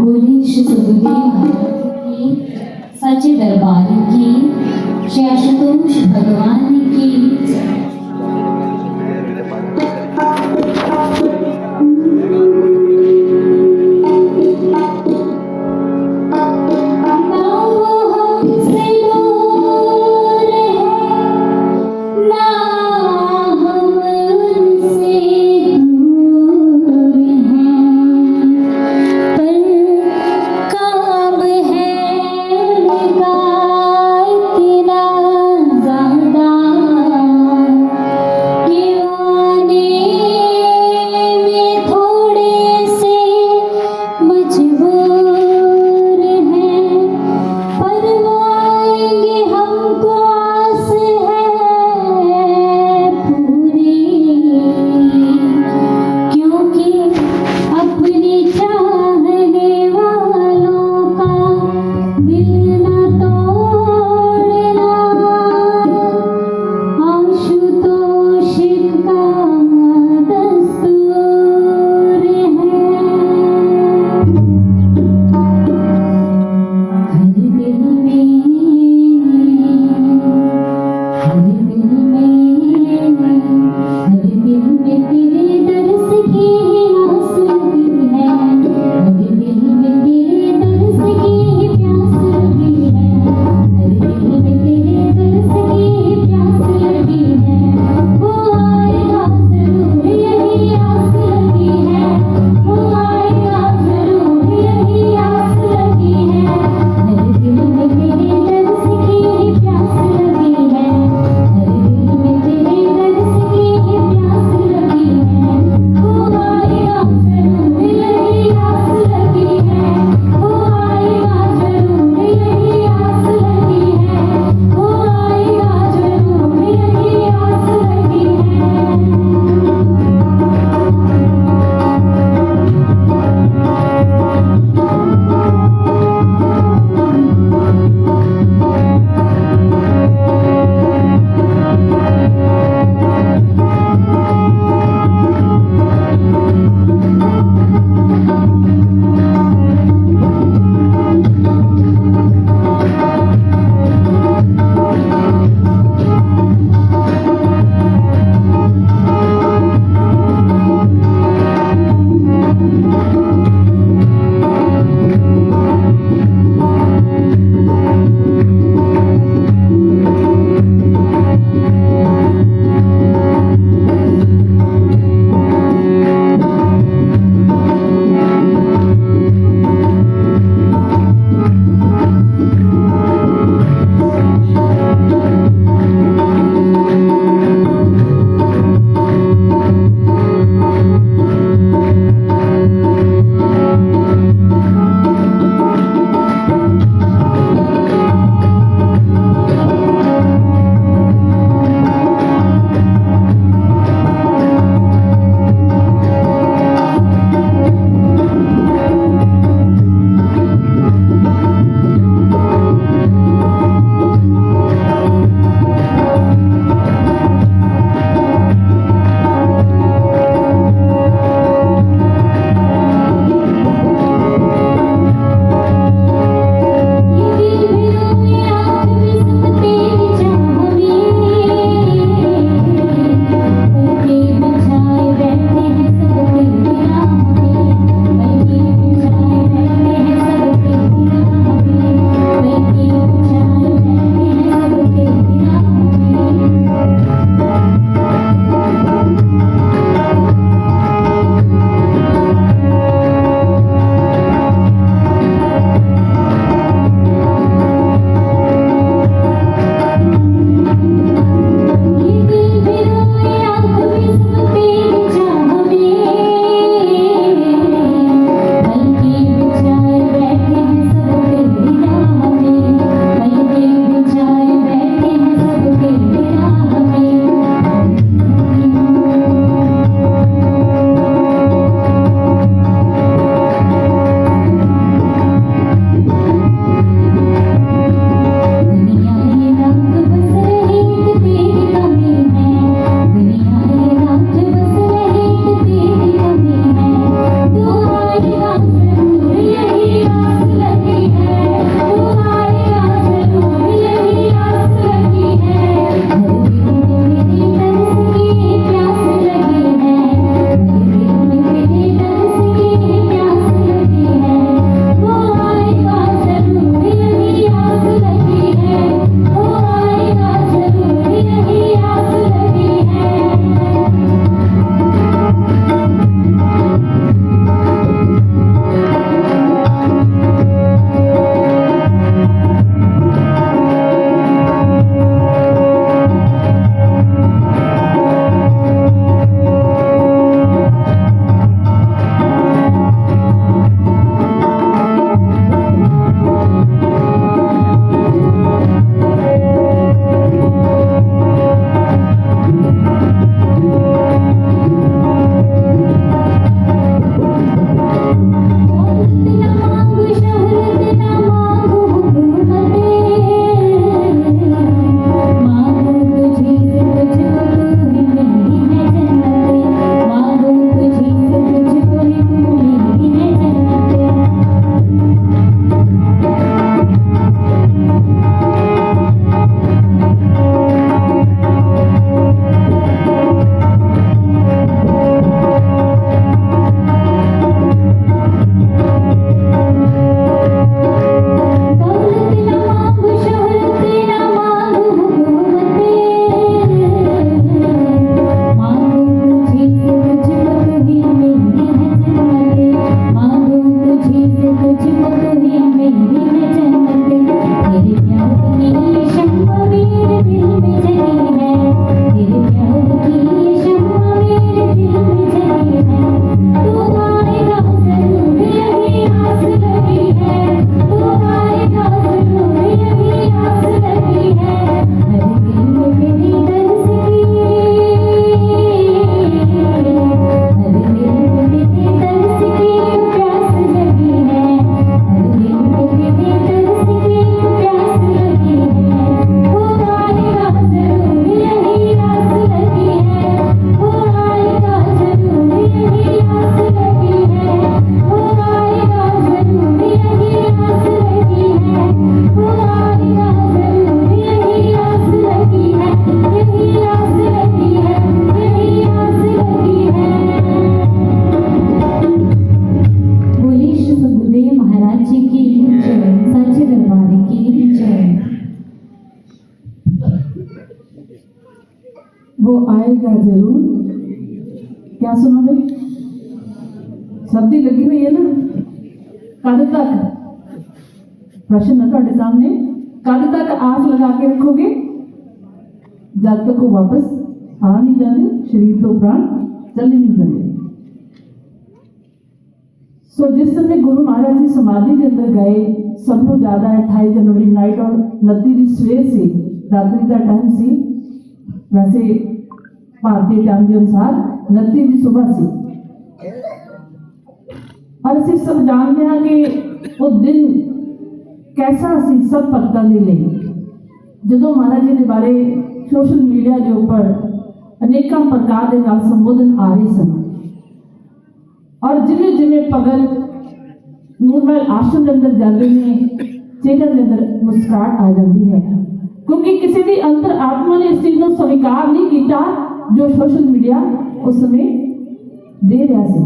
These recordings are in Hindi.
बोले श्री सुखदेव महाराज की, सच्चे दरबार की, श्री आशुतोष भगवान की। कि वो आएगा जरूर। क्या सुना भाई, सर्दी लगी हुई है ना, कद तक? प्रश्न है ਤੁਹਾਡੇ सामने, कद तक आस लगा के रखोगे? जब तक वो वापस आ नहीं जाते, शरीर तो प्राण चले नहीं जाते। सो जिस समय गुरु महाराज जी समाधि के अंदर गए, सब लोग ज्यादा 28 जनवरी नाइट और 29 ਦੀ ਸਵੇਰ से रात्रि का टाइम सी, वैसे भारतीय टाइम के अनुसार 29 ਦੀ सुबह सी। और ਅਸੀਂ सब जानते हैं कि वो दिन कैसा सी सब भक्तों के लिए। ਜਦੋਂ महाराज जी के बारे सोशल मीडिया के ऊपर अनेकों प्रकार के नाल संबोधन आ रहे सन, और जिमें जिमें भगत नूरमहल आश्रम के अंदर जाते हैं, चेहरे के अंदर मुस्कुराहट आ जाती है, क्योंकि किसी भी अंतर आत्मा ने इस चीज को स्वीकार नहीं किया जो सोशल मीडिया उस समय दे रहा है।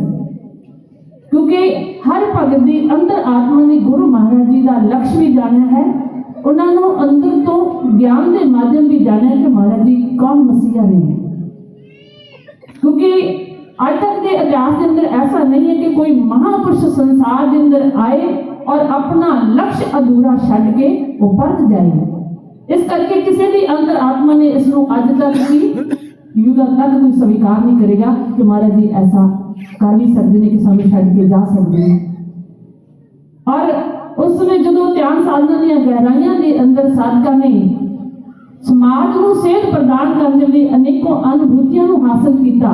क्योंकि हर भगत की अंतर आत्मा ने गुरु महाराज जी का लक्ष्य भी जाना है, उन्होंने अंदर तो ज्ञान के माध्यम भी जाना है कि महाराज जी कौन मसीहा ने। क्योंकि आज तक के इतिहास के अंदर ऐसा नहीं है कि कोई महापुरुष संसार के अंदर आए और अपना लक्ष्य अधूरा छड़ के वो परत जाए। इस करके किसी भी अंतर आत्मा ने इसको अज तक की युग तक कोई स्वीकार नहीं करेगा कि महाराज जी ऐसा कर भी सकते हैं कि सामने छड़ के जा सकते हैं। और उस समय जो ध्यान साधना दी गहराइयां के अंदर साधका ने समाज को सेध प्रदान करने लिए अनेकों अनुभूतियों को हासिल किया,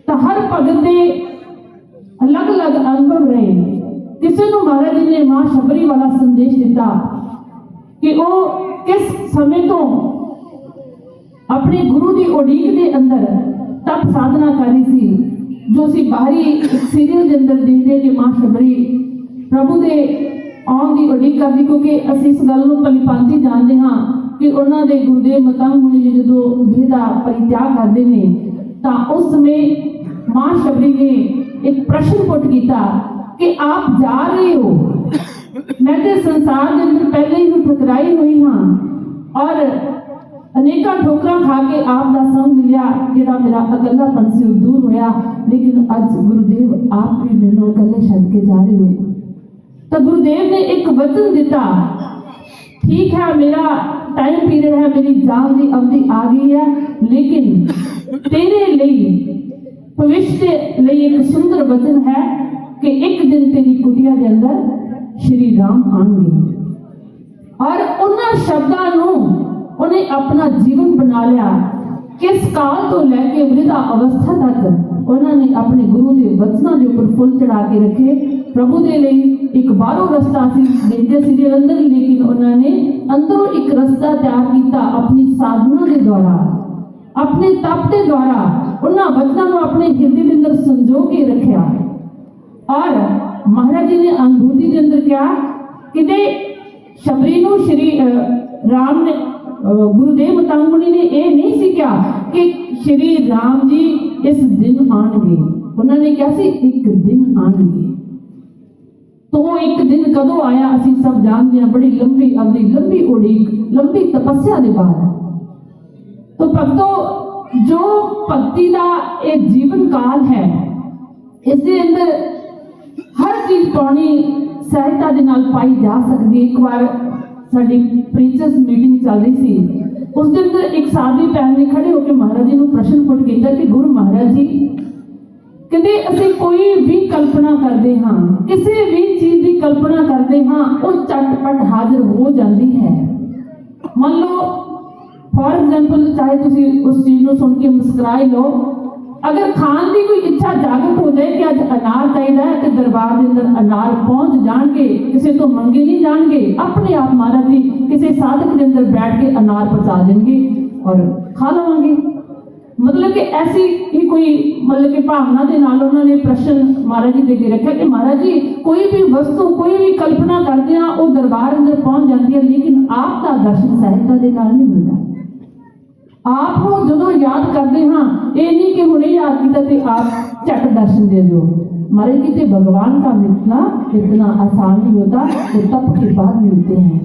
तो हर भगत के अलग अलग अनुभव रहे। किसी को महाराज जी ने मां शबरी वाला संदेश दिता कि वो किस समय तो अपने गुरु की उड़ीक के अंदर तप साधना कर रही थी, जो सी बाहरी सीरियल के अंदर देखते कि मां शबरी प्रभु के आने की उड़ीक करती, क्योंकि असीं इस गल नूं भली भांति जानते हाँ कि उन्होंने गुरुदेव मतंग मुनि जी जो देह का परित्याग करते हैं, तो उस समय मां शबरी ने एक प्रश्न पुट किया कि आप जा रहे हो, मैं तो संसार के अंदर पहले ही ठुकराई हुई हाँ और अनेकों ठोकरा खा के आप का संग लिया, जो मेरा अकेलापन से दूर होया, लेकिन अज गुरुदेव आप भी मैनू अकेले छड्ड के जा रहे हो। तो गुरुदेव ने एक वचन दिता, ठीक है मेरा टाइम पीरियड है, मेरी जान की अवधि आ गई है, लेकिन तेरे लिए भविष्य लिए एक सुंदर वचन है कि एक दिन तेरी कुटिया के अंदर श्री राम आएंगे। और उन्होंने शब्दों उन्हें अपना जीवन बना लिया। किस काल तो लैके वृद्धा अवस्था तक उन्होंने अपने गुरु के वचनों के ऊपर फुल चढ़ा के रखे। प्रभु के लिए एक बाहरों रस्ता देखते सी अंदर, लेकिन उन्होंने अंदरों एक रस्ता तैयार किया अपनी साधना के द्वारा, अपने तप के द्वारा उन्होंने वचनों को अपने हृदय के अंदर संजो के रखा। और महाराज जी ने अनुभूति के अंदर क्या कि शबरी को श्री राम ने गुरुदेव मतंग मुनि ने यह नहीं सीखा कि श्री राम जी इस दिन आएंगे, उन्होंने क्या सी एक दिन आएंगे। तो वो एक दिन कदों आया असी सब जानते हैं, बड़ी लंबी अवधि, लंबी उड़ीक, लंबी तपस्या के बाद। तो भक्तों जो भक्ति का एक जीवन काल है, इसके अंदर हर चीज पानी सहजता के नाल पाई जा सकती है। एक बार साडी प्रीचर्स मीटिंग चल रही थी, उसके अंदर एक साधवी भैन ने खड़े होकर महाराज जी को प्रश्न पुट किया कि गुरु महाराज जी कहते असीं कोई भी कल्पना करते हाँ, किसी भी चीज की कल्पना करते हाँ, वो झटपट हाजिर हो जाती है। मान लो फॉर एग्जाम्पल, चाहे तुम उस चीज को सुन के मुस्कुराई लो, अगर खान की कोई इच्छा जागृत हो जाए कि अज अनार चाहिए तो दरबार के अंदर अनार पहुंच जाएंगे, किसी तो मंगे नहीं जाएंगे, अपने आप महाराज जी किसी साधक के अंदर बैठ के अनार पहुंचा देंगे और खा लवेंगे। मतलब कि ऐसी ही कोई मतलब कि भावना के नाल उन्होंने प्रश्न महाराज जी देके रखा कि महाराज जी कोई भी वस्तु कोई भी कल्पना करते हैं वो दरबार अंदर पहुंच जाती है, लेकिन आपका दर्शन सहजता के नाल नहीं मिलता। आपको जो याद करते हाँ, ये नहीं कि हुणे याद किया आप झट दर्शन दे दो। महाराज कितने भगवान का मिलना इतना आसान नहीं होता, तो तप के बाद मिलते हैं।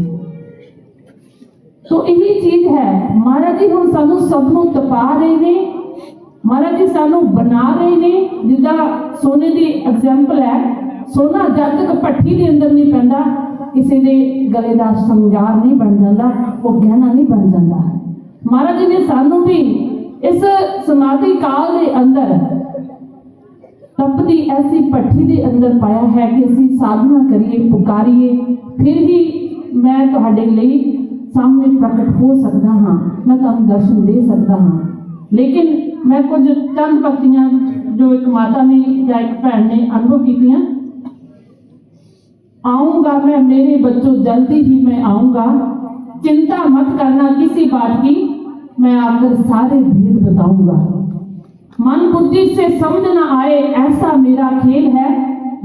तो यही चीज है, महाराज जी हम सानू सब नू तपा रहे ने, महाराज जी सानू बना रहे ने। जिदा सोने की एग्जाम्पल है, सोना जब तक भट्ठी के अंदर नहीं पैंदा किसी के गले का श्रृंगार नहीं बन जाता, वो गहना नहीं बन जाता। महाराज जी ने सानू भी इस समाधि काल के अंदर तपदी ऐसी भट्ठी के अंदर पाया है कि असी साधना करिए, पुकारिए, फिर ही मैं तुहाडे लई सामने प्रकट हो सकता हाँ, मैं तुहानू दर्शन दे सकता हाँ। लेकिन मैं कुछ चंद भक्तियां जो एक माता ने या एक भैन ने अनुभव कीतियां। आऊंगा मैं मेरे बच्चों जल्दी ही मैं आऊंगा, चिंता मत करना किसी बात की, मैं आकर सारे भेद बताऊंगा। मन बुद्धि से समझ ना आए ऐसा मेरा खेल है,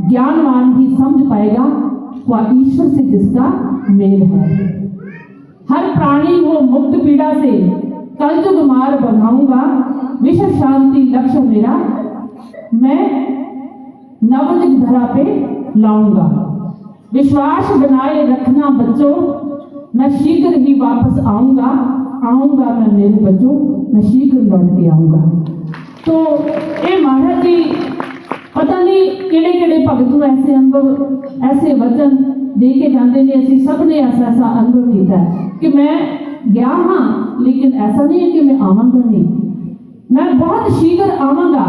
ज्ञानवान ही समझ पाएगा वह ईश्वर से जिसका मेल है। हर प्राणी हो मुक्त पीड़ा से, कलयुग मार बधाऊंगा, विश्व शांति लक्ष्य मेरा, मैं नवयुग धरा पे लाऊंगा। विश्वास बनाए रखना बच्चों, मैं शीघ्र ही वापस आऊंगा, आऊंगा मैं मेरे बच्चों, मैं शीघ्र लौट के आऊंगा। तो ये महाराज जी पता नहीं किहड़े किहड़े भगत नूं ऐसे अनुभव, ऐसे वचन दे के जाते हैं। असीं सब ने ऐसा ऐसा अनुभव किया है कि मैं गया हाँ, लेकिन ऐसा नहीं है कि मैं आवांगा नहीं, मैं बहुत शीघ्र आवांगा।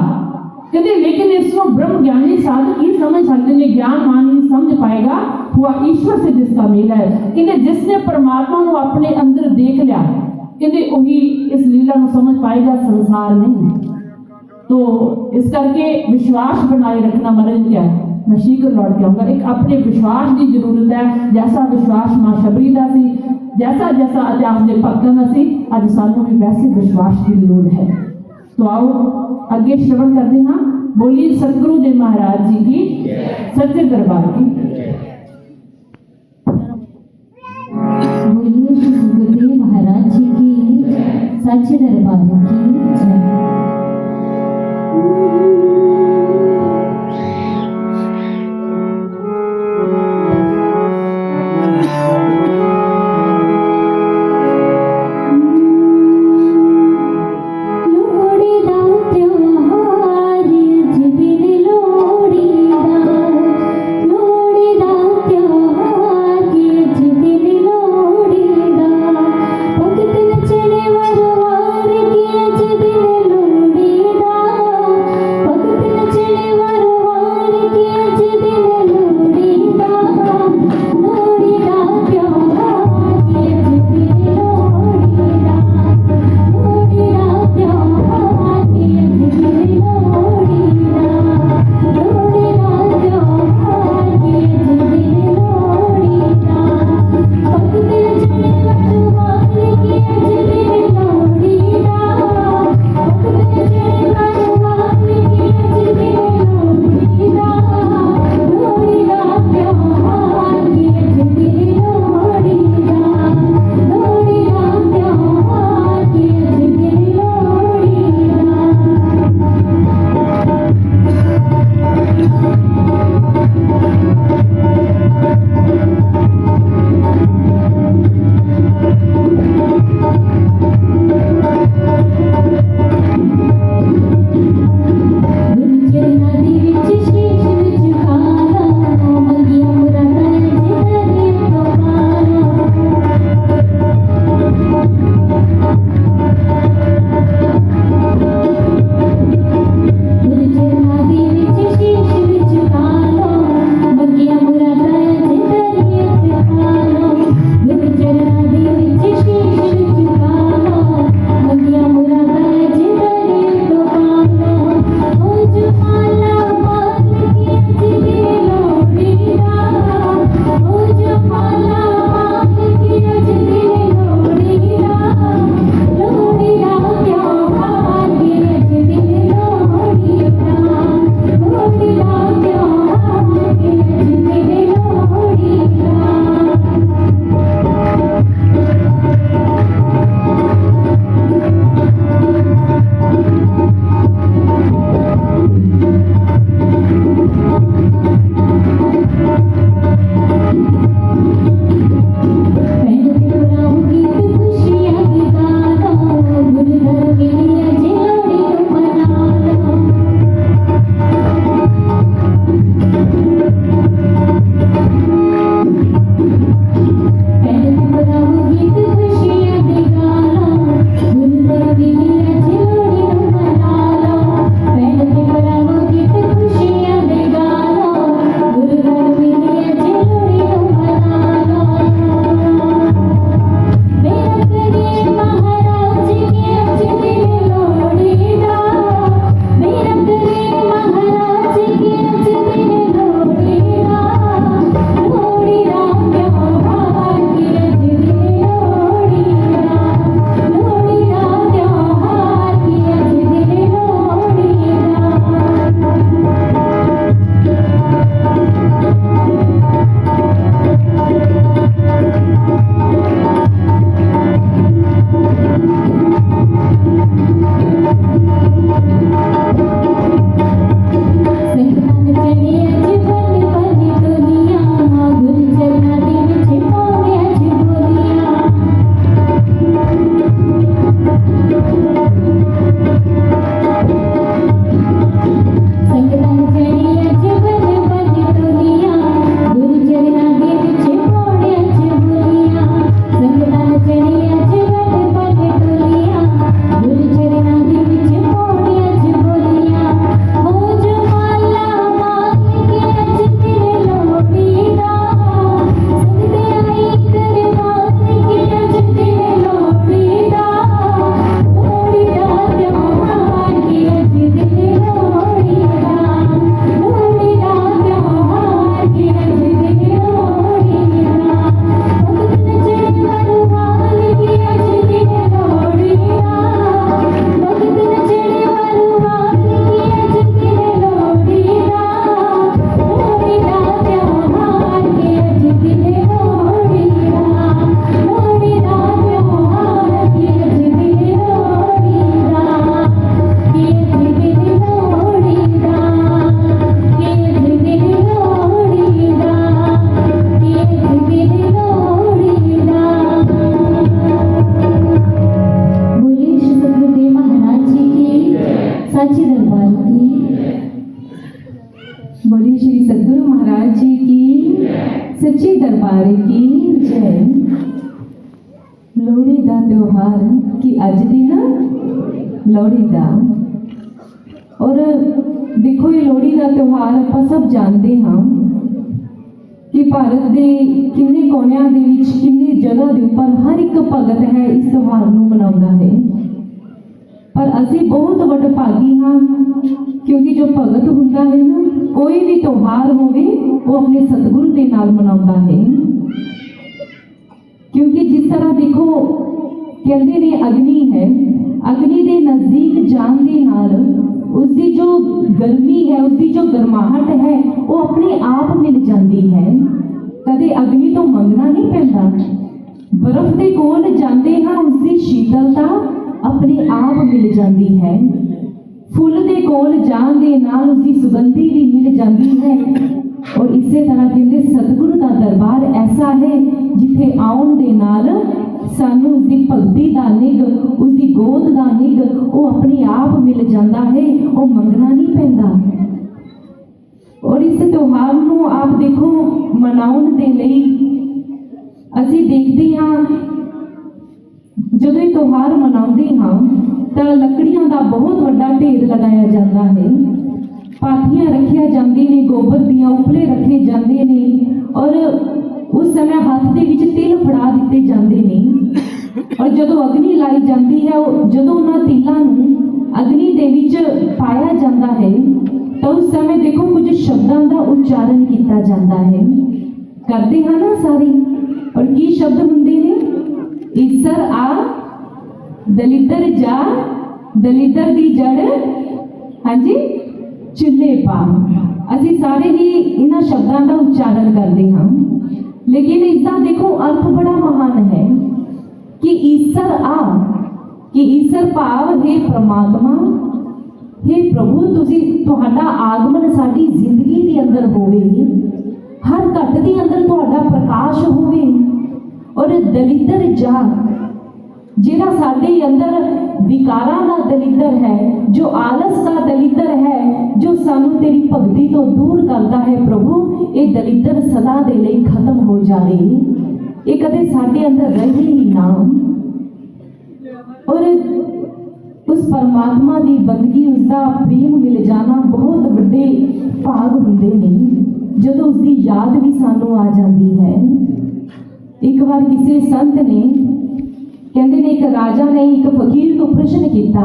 कहते लेकिन इसको ब्रह्म ज्ञानी साधक ही समझ सकते हैं, ज्ञानवान ही समझ पाएगा हुआ ईश्वर से जिसका मेल है। कहते जिसने परमात्मा को अपने अंदर देख लिया, कहते वही इस लीला को समझ पाएगा, संसार नहीं। तो इस करके विश्वास बनाए रखना महाराज क्या है, मैं शीघ्र लौट के आऊंगा। एक अपने विश्वास की जरूरत है, जैसा विश्वास मां शबरी का सी, जैसा जैसा इतिहास के भक्तों का सी, अज सानू भी वैसे विश्वास की जरूरत है। तो आओ अगे श्रवण करते हैं। बोलिए सतगुरु देव महाराज जी की, सच्चे दरबार की। बोलिए श्री गुरुदेव महाराज जी की, सच्चे दरबार की जय। भगतन चढ़े वरवार के सच्चे दरबार की जय। लोहड़ी का त्योहार कि अज दिन लोहड़ी का, और देखो ये लोहड़ी का त्यौहार आप सब जानते हाँ कि भारत के किन्ने कोनियां दे विच किन्नी जगह के उपर हर एक भगत है इस त्यौहार नूं मनाउंदा है। पर असीं बहुत वडभागी हाँ क्योंकि जो भगत हुंदा है ना, कोई भी त्यौहार होवे वो अपने सतगुरु के नाल मनाउंदा है। क्योंकि जिस तरह देखो कहते ने अग्नि है, अग्नि के नज़दीक जान दे नाल उसकी जो गर्मी है, उसकी जो गर्माहट है वो अपने आप मिल जाती है। कदे अग्नि तो मंगना नहीं पैंदा। बर्फ के कोल जाते हाँ उसकी शीतलता अपने आप मिल जाती है। फुल के कोल जान दे नाल उसकी सुगंधी भी मिल जाती है। और इस तरह कहते सतगुरु का दरबार ऐसा है जिथे आउण दे नाल सानू उसकी भगती का निग, उसकी गोद का निग वो अपने आप मिल जाता है, वो मंगना नहीं पैंदा। और इस त्यौहार को आप देखो मनाउण दे लई असीं देखते हाँ जदों ये त्यौहार मनाउंदे हाँ तो लकड़ियां का बहुत बड़ा ढेर लगाया जाता है, पाथियां रखिया जांदी ने, गोबर दियां उपले रखे जाते ने, और उस समय हाथ के विच तिल फड़ा दिते जाते ने। और जदों अग्नि लाई जाती है, जदों उन्हां तिलां नूं अग्नि दे विच पाया जाता है तो उस समय देखो कुछ शब्दों का उच्चारण किया जाता है। करते हैं ना सारे, और की शब्द हुंदे ने? ईसर आ दलिदर जा, दलिदर दी जड़ हाँ जी चुल्हे पा। असी सारे ही इन्हां शब्दों का उच्चारण करते हाँ, लेकिन इसका देखो अर्थ बड़ा महान है कि ईसर आ, कि ईसर भाव हे परमात्मा, हे प्रभु तुसी तुहाडा आगमन साडी जिंदगी के अंदर होवे, हर घट के अंदर तुहाडा प्रकाश होवे। और दलिदर जा जिहड़ा साडे अंदर विकारां दा दलिदर है, जो आलस का दलिदर है, जो सानू तेरी भगती तो दूर करता है प्रभु, ये दलिदर सदा दे लई खत्म हो जाए, ये कदे साडे अंदर रहे ही ना। और उस परमात्मा की बंदगी, उसका प्रेम मिल जाना बहुत बड़े भाग होंदे ने जदों उसकी याद भी सानू आ जाती है। एक बार किसी संत ने कहते ने एक राजा ने एक फकीर को प्रश्न किया,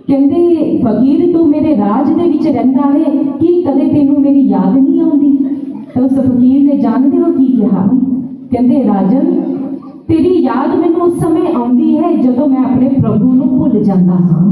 कहते फकीर तू मेरे राज दे विच रहिंदा है कि कदे तेनू मेरी याद नहीं आउंदी? तो उस फकीर ने जानते हो की कहा? कहते राजन तेरी याद मैनू उस समय आउंदी है जदों मैं अपने प्रभु नूं भुल जांदा हां।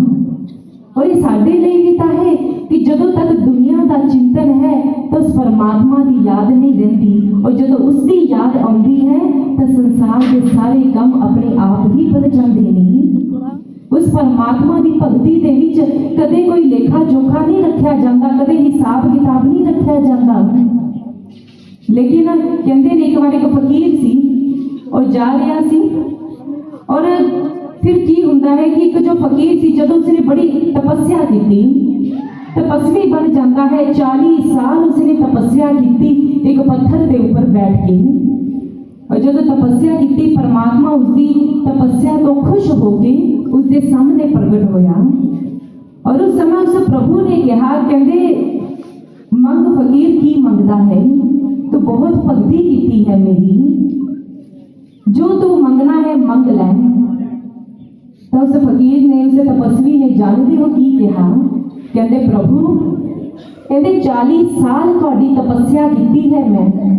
और ये साडे लई भी तां है कि जदों तक दुनिया का चिंतन है तो उस परमात्मा की याद नहीं रहती, और जदों उसकी याद आउंदी है तो संसार के सारे काम अपने आप ही बन जाते हैं। उस परमात्मा की भगती दे विच कदे कोई लेखा जोखा नहीं रखा जाता, कदे हिसाब किताब नहीं रखा जाता। लेकिन कहते ने एक बार एक फकीर सी और जा रहा सी, और फिर की हुंदा है कि एक जो फकीर सी जदों उसने बड़ी तपस्या की, तपस्वी बन जाता है। 40 साल उसने तपस्या की एक पत्थर के ऊपर बैठ के, और जब तपस्या की परमात्मा उसकी तपस्या तो खुश होके उसके सामने प्रगट होया। और उस समय उस प्रभु ने कहा, कहते मंग फकीर की मंगता है? तो बहुत भक्ति की है मेरी, जो तू मंगना है मंग लै। तो उस फकीर ने, उस तपस्वी ने जानते हो की कहा? कहते प्रभु कहते 40 साल तुहाडी तपस्या की है, मैं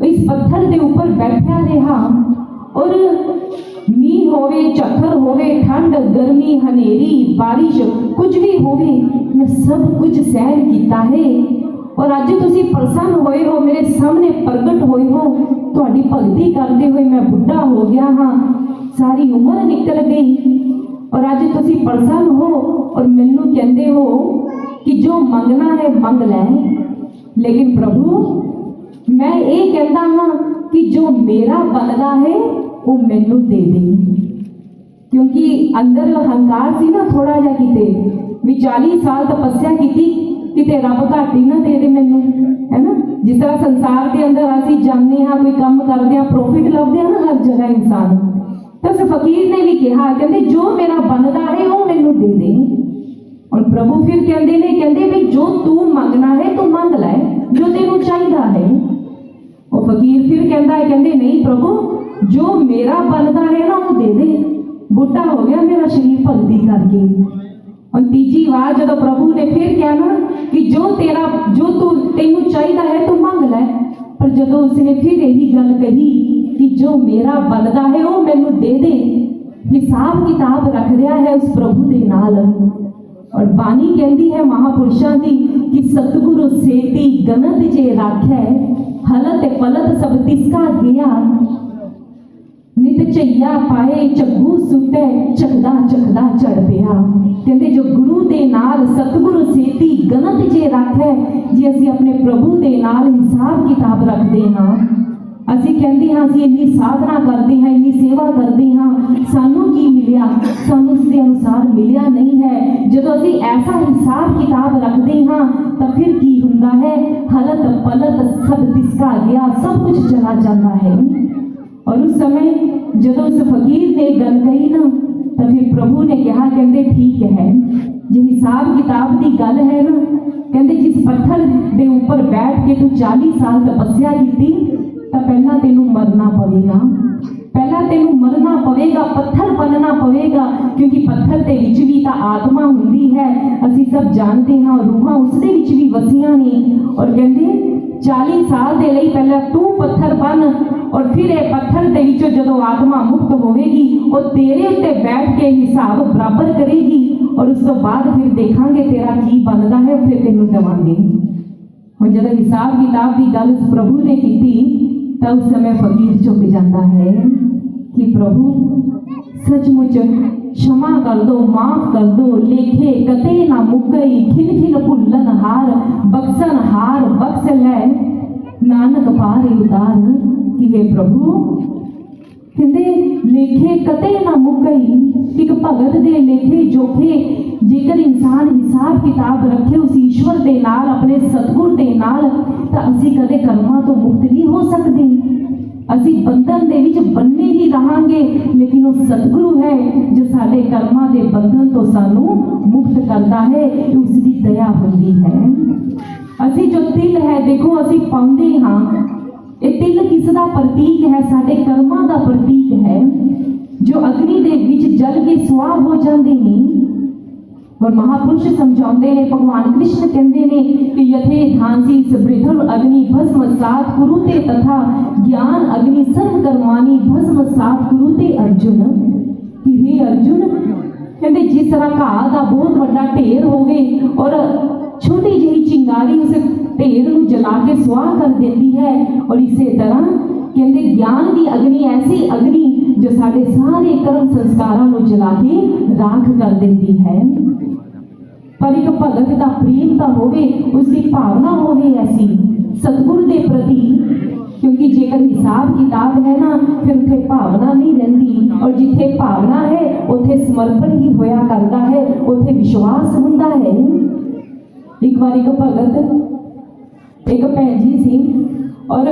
इस पत्थर के ऊपर बैठा रहा, और मीह होवे, झक्खर होवे, ठंड गर्मी हनेरी बारिश कुछ भी होवे, मैं सब कुछ सहन किया है। और अज तुसी प्रसन्न होए हो, मेरे सामने प्रगट होए हो, तुहाडी भगती करते हुए मैं बुढ़ा हो गया हाँ, सारी उम्र निकल गई, और अज तुसी प्रसन्न हो और मैनू कहते हो कि जो मंगना है मंग लै। लेकिन प्रभु मैं ये कहता हाँ कि जो मेरा बनता है वो मैनू दे दे, क्योंकि अंदर हंकार सी ना थोड़ा जा किते भी 40 साल तपस्या की किते रब घाटी ना दे दे मैनू, है ना। जिस तरह संसार के अंदर असीं जाने हाँ कोई काम करते हैं प्रॉफिट लभदे हैं ना हर जगह इंसान, तो उस फकीर ने भी कहा कहते जो मेरा बनता है वो मैनू दे दे। और प्रभु फिर कहते भी जो तू मंगना है तू मंग लै जो तेनू चाहिए है। और फकीर फिर कहते नहीं प्रभु जो मेरा बनता है ना वो दे दे, बुढ़ा हो गया मेरा शरीर भगती करके। और तीजी बार जब प्रभु ने फिर कहना कि जो तू तेनू चाहिए है तू मंग लै, पर जब उसने फिर यही गल कही कि जो मेरा बनता है वो मैनू दे दे, हिसाब किताब रख रहा है उस प्रभु के नाल। और बानी कहती है महापुरुषों की कि सतगुरु सेती गनत जे राखै, हलत पलत सब तिसका गया, नित झैया पाए झग्गू सुटे, चखदा चखदा चढ़ पिया। कहते जो गुरु दे नाल सतगुरु सेती गनत जे राखै, जे असीं अपने प्रभु दे नाल हिसाब किताब रखते हाँ, असीं कहते हाँ असीं इन्नी साधना करते हैं इन्नी सेवा करते हाँ, सानू की मिलिया, सानू उसके अनुसार मिलिया नहीं है। जब असीं ऐसा हिसाब किताब रखते हाँ तो फिर की हुंदा है, हलत पलत सब तिसका गया, सब कुछ चला जाता है। और उस समय जब उस फकीर ने गल कही ना तो फिर प्रभु ने कहा कहते ठीक है, जो हिसाब किताब की गल है ना, कहते जिस पत्थर के ऊपर बैठ के तू 40 साल तपस्या की तो पहला तेनू मरना पवेगा, पहला तेनू मरना पवेगा, पत्थर बनना पवेगा, क्योंकि पत्थर के विच भी तो आत्मा हुंदी है, असीं सब जानते हैं, रूहां उसदे विच भी वसियां ने। और कहते 40 साल के लिए पहला तू पत्थर बन, और फिर ये पत्थर के विचों जदों आत्मा मुक्त होवेगी वो तेरे उत्ते बैठ के हिसाब बराबर करेगी, और उस तो बाद फिर देखांगे तेरा की बनता है, फिर तेनू देवांगे। और जब हिसाब किताब की गल प्रभु ने की तो उस समय फकीर चुप जाता है कि प्रभु सचमुच क्षमा कर दो, माफ कर दो, लेखे कते ना मुकई, खिन खिन भुल्लन हार, बक्सन हार बक्स लै, नानक पार उतार। कि हे प्रभु कहते लेखे कते ना मुकई, एक भगत दे लेखे जोखे जेकर इंसान हिसाब किताब रखे उस ईश्वर के नाल अपने सतगुर के नाल, तो असी कदे कर्मां तो मुक्त नहीं हो सकते, असी बंधन दे विच बन्ने ही रहांगे, लेकिन वो सतगुरु है जो साडे कर्मां दे बंधन तो सानू मुक्त करता है, उसकी दया होती है। असी जो तिल है देखो असी पाउंदे हाँ, ये तिल किसका प्रतीक है, साडे कर्मां दा प्रतीक है, जो अग्नि दे विच जल के सुआह हो जाते हैं। और महापुरुष समझाते हैं, भगवान कृष्ण कहते हैं कि यथे धांसी स्मृतुर अग्नि भस्म सात कुरुते, तथा ज्ञान अग्नि सर्व कर्माणि भस्म सात कुरुते अर्जुन। कि हे अर्जुन कहते जिस तरह घाह का बहुत बड़ा ढेर होवे और छोटी जी चिंगारी उस ढेर को जला के सुआह कर देती है, और इसी तरह कहते ज्ञान की अग्नि ऐसी अग्नि जो साढ़े सारे कर्म संस्कारों को जला के राख कर देती है। पर एक भगत का प्रेम का होवे, उसकी भावना होवे ऐसी सतगुरु के प्रति, क्योंकि जेकर हिसाब किताब है ना फिर उथे भावना नहीं रहती, और जिथे भावना है उथे समर्पण ही होया करता है, उथे विश्वास हुंदा है। एक बार एक भगत एक भैन जी सी और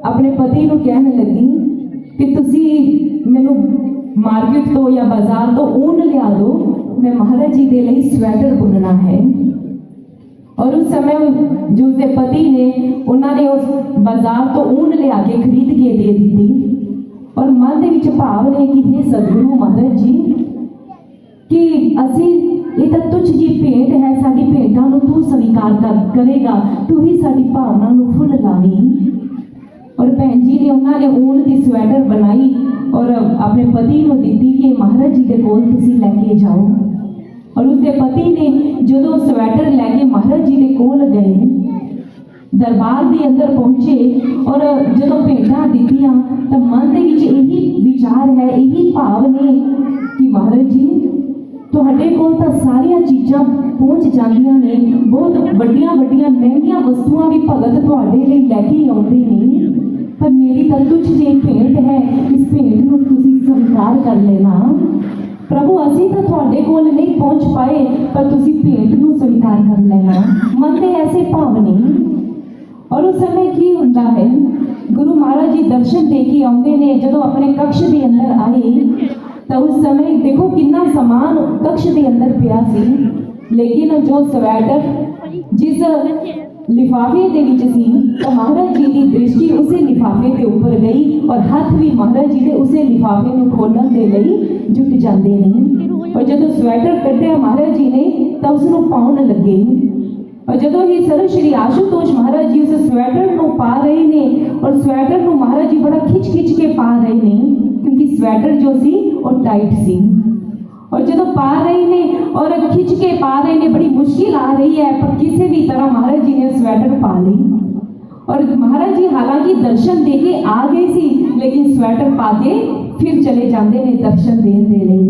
अपने पति को कहने लगी कि तुसी मैनू मार्केट तो या बाजार तो ऊन लिया दो, मैं महाराज जी के लिए स्वेटर बुनना है। और उस समय जो उसके पति ने उन्होंने उस बाजार तो ऊन लिया के खरीद के दे दी, और मन के विच भाव ने कि हे सतगुरु महाराज जी कि असी ये तो तुझ जी भेंट है, साड़ी भेंटा तू स्वीकार करेगा, तू ही साड़ी भावना फुल लावी। और भैन जी ने उन्होंने ऊन की स्वेटर बनाई और अपने पति को दी कि महाराज जी के कोल तुसी लैके जाओ। और उसके पति ने जो स्वेटर लैके महाराज जी के कोल गए, दरबार के अंदर पहुंचे और जो भेंटा दीतियां तो मन के विच यही विचार है, यही भाव ने कि महाराज जी तुहाडे कोल तां सारियां चीज़ां पहुंच जांदियां ने, बहुत वड्डियां वड्डियां महंगियां वस्तुआं भी भगत तुहाडे लई लैके आउंदे ने, पर मेरी तां तुझ जी भेंट है, इस भेंट नूं तुसीं स्वीकार कर लेना। प्रभु असीं तां तुहाडे कोल नहीं पहुंच पाए, पर तुसीं भेंट नूं स्वीकार कर लेना। मन दे ऐसे भाव नहीं। और उस समय की ਹੁੰਦਾ है गुरु महाराज जी दर्शन दे के आते ने जो अपने कक्ष के अंदर आए तो उस समय देखो कितना समान कक्ष के अंदर पिया सी, लेकिन जो स्वेटर जिस लिफाफे के विच सी तो महाराज जी की दृष्टि उसे लिफाफे के ऊपर गई और हाथ भी महाराज जी के उसे लिफाफे में खोलने के लिए जुट जाते नहीं। और जो स्वेटर कढ़िया महाराज जी ने तो उसनों पाउन लगे और जो ही सर श्री आशुतोष महाराज जी उस स्वेटर को पा रहे ने और स्वेटर को महाराज जी बड़ा खिंच खिंच के पा रहे ने क्योंकि स्वेटर जो सी और टाइट सी और जो पा रहे ने और खिंच के पा रहे ने बड़ी मुश्किल आ रही है पर किसी भी तरह महाराज जी ने स्वेटर पा ली और महाराज जी हालांकि दर्शन दे के आ गए सी लेकिन स्वेटर पा के फिर चले जाते ने दर्शन देने दे रही।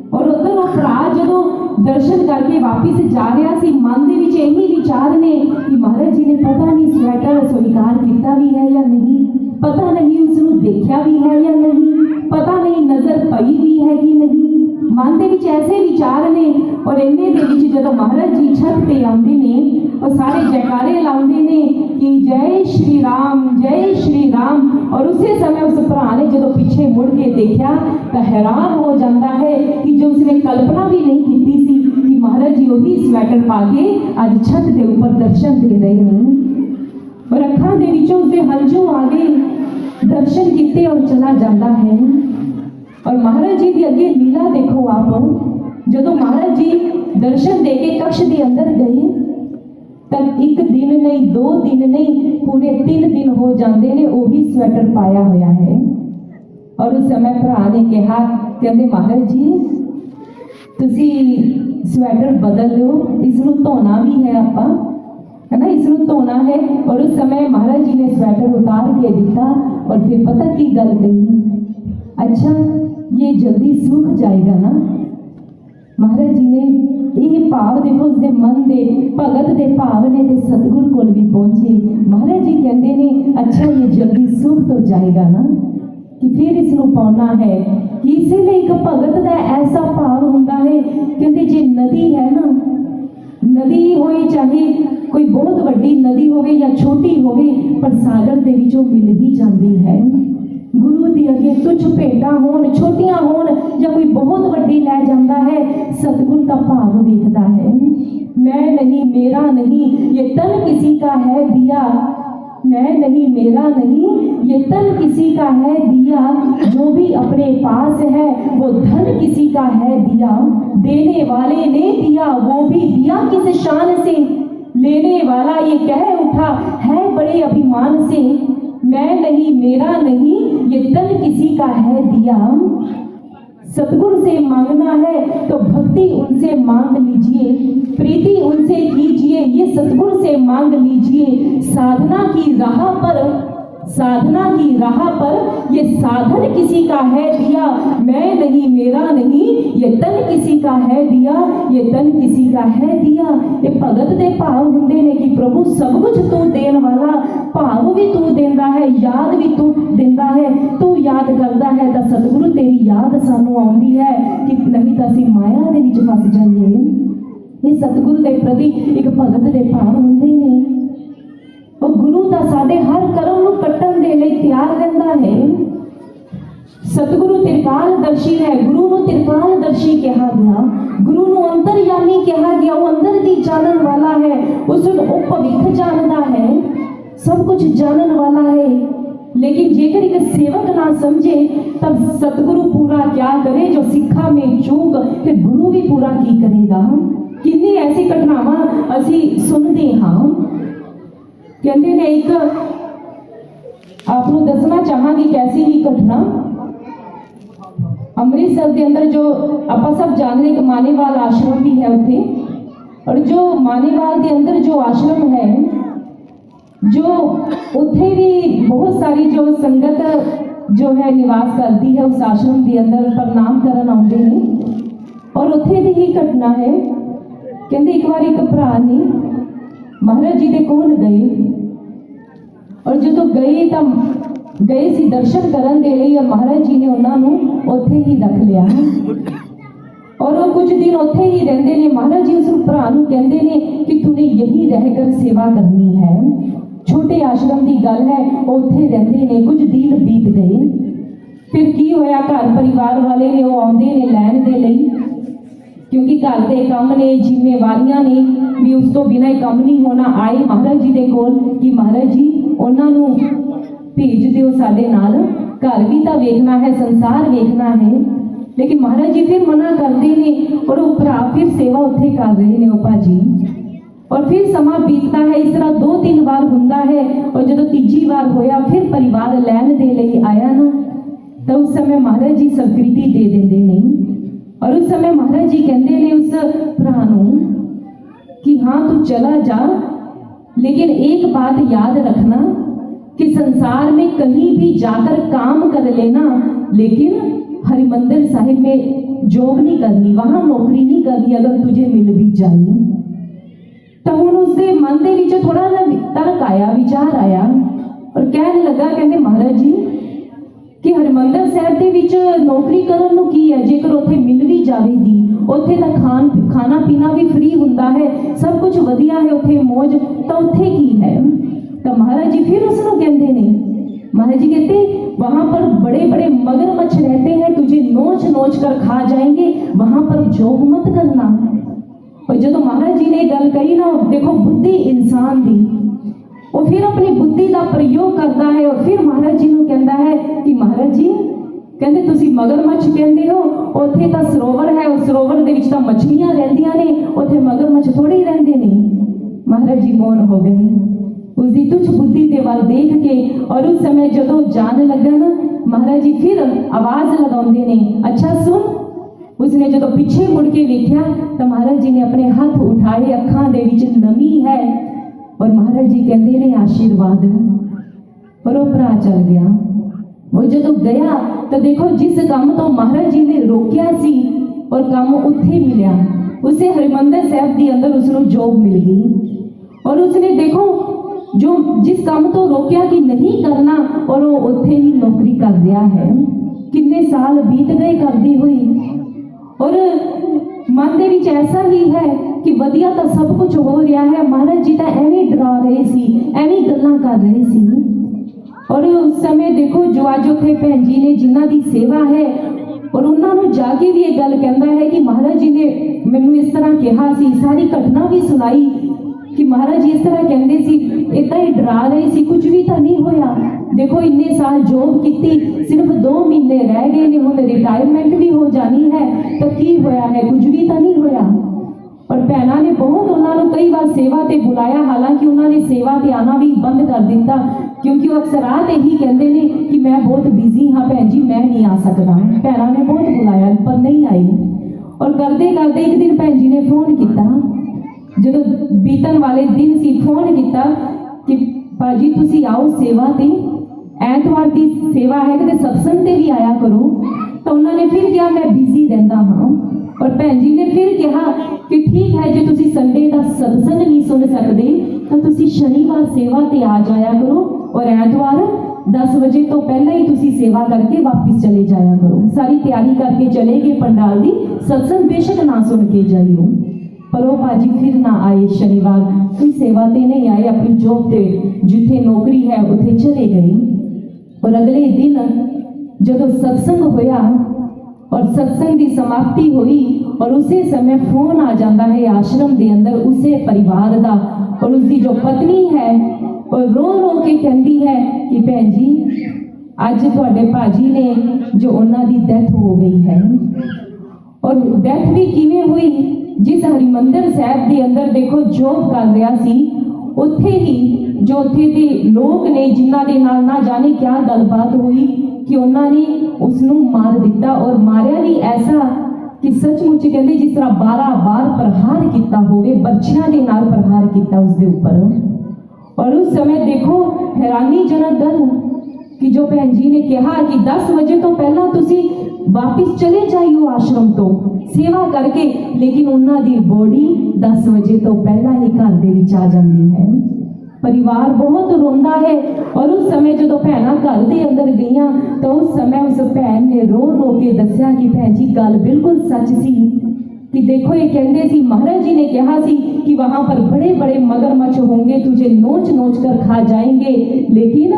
और उधर वो भरा जो दर्शन करके वापिस जा रहा सी मन के यही विचार ने कि महाराज जी ने पता नहीं स्वेटर स्वीकार किया भी है या नहीं, पता नहीं उसको देखा भी है या नहीं, पता नहीं नजर पई भी है कि नहीं, मन के ऐसे विचार ने। और इन्ने जो महाराज जी छत पे आते ने और सारे जयकारे लाते ने कि जय श्री राम जय श्री राम। और उसी समय उस भरा ने जो पीछे मुड़ के देखा तो हैरान हो जाता है कि जो उसने कल्पना भी नहीं की सी कि महाराज जी वही स्वेटर पा के आज छत के ऊपर दर्शन दे रहे हैं। और अखा के विचों उसके हंझू आ गए, दर्शन किए और चला जाता है। और महाराज जी की अगे लीला देखो आप, जो महाराज जी दर्शन दे के कक्ष के अंदर गए तब एक दिन नहीं 2 दिन नहीं पूरे 3 दिन हो जाते ने वही स्वेटर पाया होया है। और उस समय भरा ने कहा कहते महाराज जी तुसी स्वेटर बदल लो, इसनू धोना भी है आपा है ना, इसनू धोना है। और उस समय महाराज जी ने स्वेटर उतार के दिता और फिर पता की गल कही, अच्छा ये जल्दी सूख जाएगा ना। महाराज जी ने ये भाव देखो उसके मन के भगत के भाव ने ते सतगुर को भी पहुंचे। महाराज जी कहते ने अच्छा ये जल्दी सूख तो जाएगा ना कि फिर इसनू पाना है कि इसलिए एक भगत का ऐसा भाव होता है। कहते जे नदी है ना, नदी होए चाहे कोई बहुत बड़ी नदी होवे या छोटी होवे पर सागर के विचों मिल ही जाती है। गुरु दी अगे तुझ भेटा होन छोटियां होन या कोई बहुत वड्डी लै जाता है, सतगुर का भाव देखता है। मैं नहीं मेरा नहीं ये तन किसी का है दिया, मैं नहीं मेरा नहीं ये तन किसी का है दिया, जो भी अपने पास है वो धन किसी का है दिया। देने वाले ने दिया वो भी दिया किस शान से, लेने वाला ये कह उठा है बड़े अभिमान से। मैं नहीं मेरा नहीं ये तन किसी का है दिया। सतगुर से मांगना है तो भक्ति उनसे मांग लीजिए, प्रीति उनसे कीजिए, ये सतगुर से मांग लीजिए। साधना की राह पर ये साधन किसी का है दिया, मैं नहीं मेरा नहीं ये तन किसी का है दिया, ये तन किसी का है दिया। ये भगत दे भाव हुंदे ने कि प्रभु सब कुछ तू देन वाला, भाव भी तू देंदा है, याद भी तू देंदा है, तू याद करदा है तो सतगुरु तेरी याद सानू आउंदी है कि नहीं तो असीं माया दे विच फस जाइए। ये सतगुरु के प्रति एक भगत दे भाव हुंदे ने। और गुरु का साडे हर कर्म नूं कट्टण दे लई तैयार रहंदा है। सतगुरु त्रिकालदर्शी है, गुरु नूं त्रिकालदर्शी कहा गया, गुरु नूं अंतरयामी कहा गया। वो अंदर दी जानन वाला है, उसनूं भविख जानदा है, सब कुछ जानन वाला है। लेकिन जेकर एक सेवक ना समझे तब सतगुरु पूरा क्या करे, जो सिखा में चूक फिर गुरु भी पूरा की करेगा। कितनी ऐसी घटनावां असी सुनते हाँ। कहते ने एक आपको दसना चाहांगी कैसी ही घटना, अमृतसर के अंदर जो आप सब जानते एक मानेवाल आश्रम भी है उथे। और जो मानेवाल के अंदर जो आश्रम है जो उथे भी बहुत सारी जो संगत जो है निवास करती है उस आश्रम के अंदर प्रणाम करन आउंदे ने। और उथे दी ही घटना है, कहते एक बार एक भरा ने महाराज जी के कोल गए और जो गए सी दर्शन करन दे लई और महाराज जी ने उन्होंने उत्थे ही रख लिया। और वो कुछ दिन उत्थे ही रहंदे ने। महाराज जी उस भरा नूं कहंदे ने कि तूने यही रहकर सेवा करनी है, छोटे आश्रम की गल है, उत्थे रहंदे ने। कुछ दिन बीत गए, फिर की होया, घर परिवार वाले ने वो आउंदे ने लैण दे लई, क्योंकि घर के काम ने, जिम्मेवारियां ने, भी उस तो बिना काम नहीं होना। आए महाराज जी के कोल कि महाराज जी उन्हां नूं भेज दिओ साडे नाल, घर भी तो वेखना है, संसार वेखना है। लेकिन महाराज जी फिर मना करते ने, और वो भरा फिर सेवा उत्थे कर रहे ने भाजी। और फिर समा बीतता है, इस तरह 2-3 बार हुंदा है। और जो तीजी बार होया, फिर परिवार लैण दे लई आया ना, तो उस समय महाराज जी स्वीकृति दे देंदे ने। और उस समय महाराज जी कहते ने उस भरा नूं कि हाँ तू चला जा, लेकिन एक बात याद रखना कि संसार में कहीं भी जाकर काम कर लेना, लेकिन हरिमंदिर साहिब में जॉब नहीं करनी, वहां नौकरी नहीं करनी अगर तुझे मिल भी जाए। तो हुण उसके मन के विच थोड़ा सा तर्क आया, विचार आया, और कहने लगा, कहते महाराज जी कि हरिमंदिर साहिब के विच नौकरी करन नूं की है, जेकर उत्थे मिल भी जाएगी, उत्थे दा खाना पीना भी फ्री हुंदा है, सब कुछ वधिया है, उत्थे मौज, तो उत्थे की है। तो महाराज जी फिर उसनों कहते ने, महाराज जी कहते वहां पर बड़े बड़े मगरमच्छ रहते हैं, तुझे नोच नोच कर खा जाएंगे, वहां पर जॉब मत करना। और जो महाराज जी ने गल कही ना, देखो बुद्धि इंसान दी, वो फिर अपनी बुद्धि का प्रयोग करता है। और फिर महाराज जी को कहता है कि महाराज जी कहते तुसी मगरमच्छ कहते हो, उत्थे तां सरोवर है, उस सरोवर दे विच तां मछलियां रहंदियां ने, उत्थे मगरमच्छ थोड़ी रहंदे ने। महाराज जी मौन हो गए उसकी तुच्छ बुद्धि के वाल देख के। और उस समय जो जान लगा ना, महाराज जी फिर आवाज लगाते ने, अच्छा सुन। उसने जो पीछे मुड़ के देखा तो महाराज जी ने अपने हाथ उठाए, अखां दे विच नमी है, और महाराज जी कहते ने आशीर्वाद, और वो भरा चल गया। वो जो गया तो देखो जिस काम तो महाराज जी ने रोकिया सी, और काम उत्थे मिलिया, उसे हरिमंदिर साहिब के अंदर उसनों जॉब मिल गई। और उसने देखो जो जिस काम तो रोकिया कि नहीं करना, और वो उत्थे ही नौकरी कर रहा है। कितने साल बीत गए करती हुई, और मन के विच ऐसा ही है कि वधिया तो सब कुछ हो रहा है, महाराज जी तो एवें डरा रहे सी, एवें गल्लां कर रहे सी। और उस समय देखो जो अज उत्थे भैन जी ने जिन्हां दी सेवा है, और उन्होंने जाके भी एक गल कहता है कि महाराज जी ने मैनू इस तरह कहा सी, सारी घटना भी सुनाई कि महाराज जी इस तरह कहते सी, इतना ही डरा रहे सी, कुछ भी तो नहीं होया। देखो इन्ने साल जॉब की, सिर्फ 2 महीने रह गए ने, हुण रिटायरमेंट भी हो जानी है, तो की होया है, कुछ भी तो नहीं होया। और भैनों ने बहुत उन्होंने कई बार सेवा ते बुलाया, हालांकि उन्होंने सेवा ते आना भी बंद कर दिता, क्योंकि वो अक्सर रात यही कहते हैं कि मैं बहुत बिजी हाँ भैन जी, मैं नहीं आ सकता। भैनों ने बहुत बुलाया पर नहीं आई। और करते करते एक दिन भैन जी ने फोन किया, जो बीतन वाले दिन सी, फोन किया कि भाजी तुसी आओ सेवा ते, ऐतवार की सेवा है, कि सत्संग ते भी आया करो। तो उन्होंने फिर कहा मैं बिजी रहता हाँ। और भैन जी ने फिर कहा कि ठीक है, जो तुसी संडे का सत्संग नहीं सुन सकते तो तुसी शनिवार सेवा ते आ जाया करो, और ऐतवार 10 बजे तो पहले ही तुसी सेवा करके वापस चले जाया करो। सारी तैयारी करके चले गए पंडाल की, सत्संग बेशक ना सुन के जाइयो। पर वो भाजी फिर ना आए, शनिवार कोई सेवा ते नहीं आए, अपनी जॉब ते जिथे नौकरी है उथे चले गए। और अगले दिन जब सत्संग होया और सत्संग की समाप्ति हुई, और उसे समय फोन आ जाता है आश्रम के अंदर उसे परिवार का, और उसकी जो पत्नी है और रो रो के कहती है कि भैन जी अज तुहाडे भाजी ने जो उन्होंने डेथ हो गई है। और डेथ भी किवें हुई, जिस हरिमंदिर साहिब के अंदर देखो जॉब कर रहा सी, उत्थे ही जो उत्थे दे लोग ने जिन्हां दे नाल ना जाने क्या गलबात हुई कि उन्होंने उसनूं मार दिता। और मारिया भी ऐसा कि सचमुच कहते जिस तरह 12 बार प्रहार किया होवे, बर्छियां दे नाल प्रहार किया उसके ऊपर। और उस समय देखो हैरानीजनक गल कि जो भैन जी ने कहा कि 10 बजे तो पहला तुसी वापिस चले जाइयो आश्रम तो सेवा करके, लेकिन उन्होंने बॉडी 10 बजे तो पहला ही घर दे विच आ जाती है। परिवार बहुत रोंदा है। और उस समय जो भैन घर के अंदर गईयां तो उस समय उस भैन ने रो रो के दसिया कि भैन जी गल बिल्कुल सच सी कि देखो ये कहते सी महाराज जी ने कहा सी कि वहां पर बड़े बड़े मगरमच्छ होंगे, तुझे नोच नोच कर खा जाएंगे, लेकिन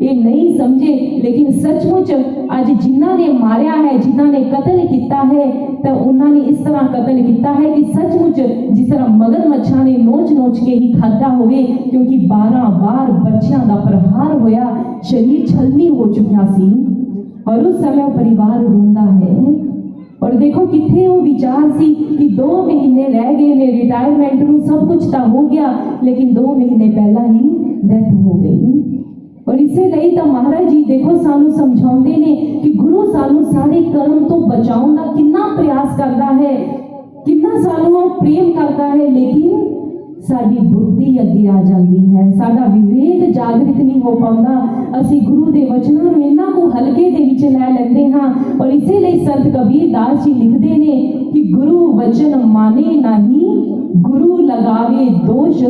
ये नहीं समझे। लेकिन सचमुच आज जिन्हों ने मारिया है, जिन्हों ने कतल किया है, तो उन्होंने इस तरह कतल किया है कि सचमुच जिस तरह मगरमच्छा ने नोच नोच के ही खाधा होवे, क्योंकि 12 बार बर्छियां का प्रहार होया, शरीर छलनी हो चुका सी और उस समय परिवार रोंदा है। और देखो कितने वो विचार सी कि 2 महीने रह गए ने रिटायरमेंट में, सब कुछ तो हो गया, लेकिन 2 महीने पहला ही डेथ हो गई। और इसे ਲਈ ਤਾਂ महाराज जी देखो सानू समझाते ने कि गुरु सानू सारे कर्म तो बचाने का कितना प्रयास करता है, कितना सानू वो प्रेम करता है, लेकिन साडी बुद्धि अगे आ जाती है, साडा विवेक जागृत नहीं हो पाता। असी गुरु के वचनों को इन्ना को हल्के दे विच लै लैंदे हां। और इसे ਲਈ संत कबीर दास जी लिखते ने कि गुरु वचन माने नहीं, गुरु लगावे दोष,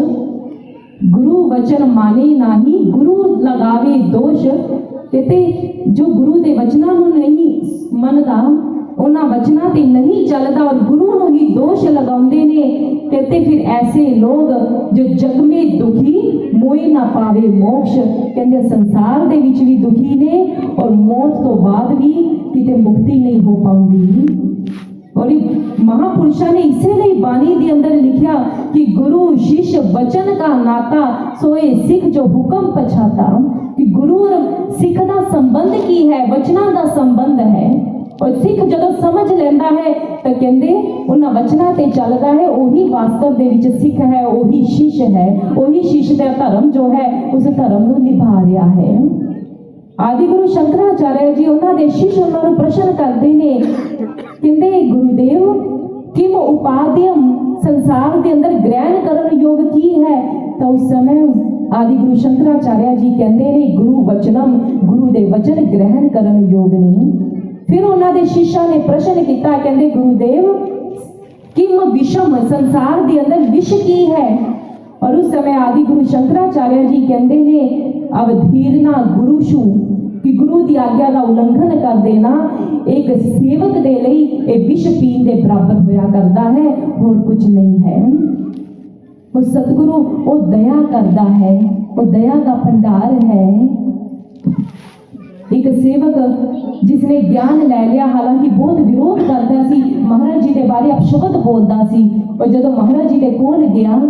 गुरु वचन माने नाही, गुरु लगावे दोष। कहते जो गुरु के वचनों को नहीं मनता, उन्हां वचनों ते नहीं चलता और गुरु को ही दोष लगाते ने, कहते फिर ऐसे लोग जो जग में दुखी मोए ना पावे मोक्ष, कहते संसार दे विच भी दुखी ने और मौत तो बाद भी किते मुक्ति नहीं हो पाऊंगी। और महापुरुषों ने इसे बाणी के अंदर लिखा कि गुरु शिष्य वचन का नाता, सोए सिख जो हुक्म पछाता, कि गुरु और सिख का संबंध की है, वचना का संबंध है। और सिख जब समझ लेंदा है तो कहते उन्होंने वचना ते चलता है, वही वास्तव दे विच सिख है, वही शिष्य है, वही शिष्य का धर्म जो है उस धर्म को निभा रहा है। आदि गुरु शंकराचार्य जी उन्होंने शिष्य उन्होंने प्रश्न करते हैं, कहते गुरुदेव किम उपाध्यम संसार के अंदर ग्रहण करन योग की है। तो उस समय आदि गुरु शंकराचार्य जी कहते हैं गुरु वचनम, गुरु दे वचन ग्रहण करन योग नहीं। फिर उन्होंने शिष्य ने प्रश्न किया, कहते गुरुदेव किम विषम संसार के अंदर विष की है। और उस समय आदि गुरु शंकराचार्य जी कहते हैं अवधीरना गुरुशु, कि गुरु की आज्ञा का उल्लंघन कर देना एक सेवक के लिए एक विष पीन के बराबर होया करता है, और कुछ नहीं है। वो सतगुरु वो दया करता है, वो दया का भंडार है। एक सेवक जिसने ज्ञान ले लिया, हालांकि बहुत विरोध करता सी, महाराज जी के बारे अपशब्द बोलता सी, और जब महाराज जी के कोल गया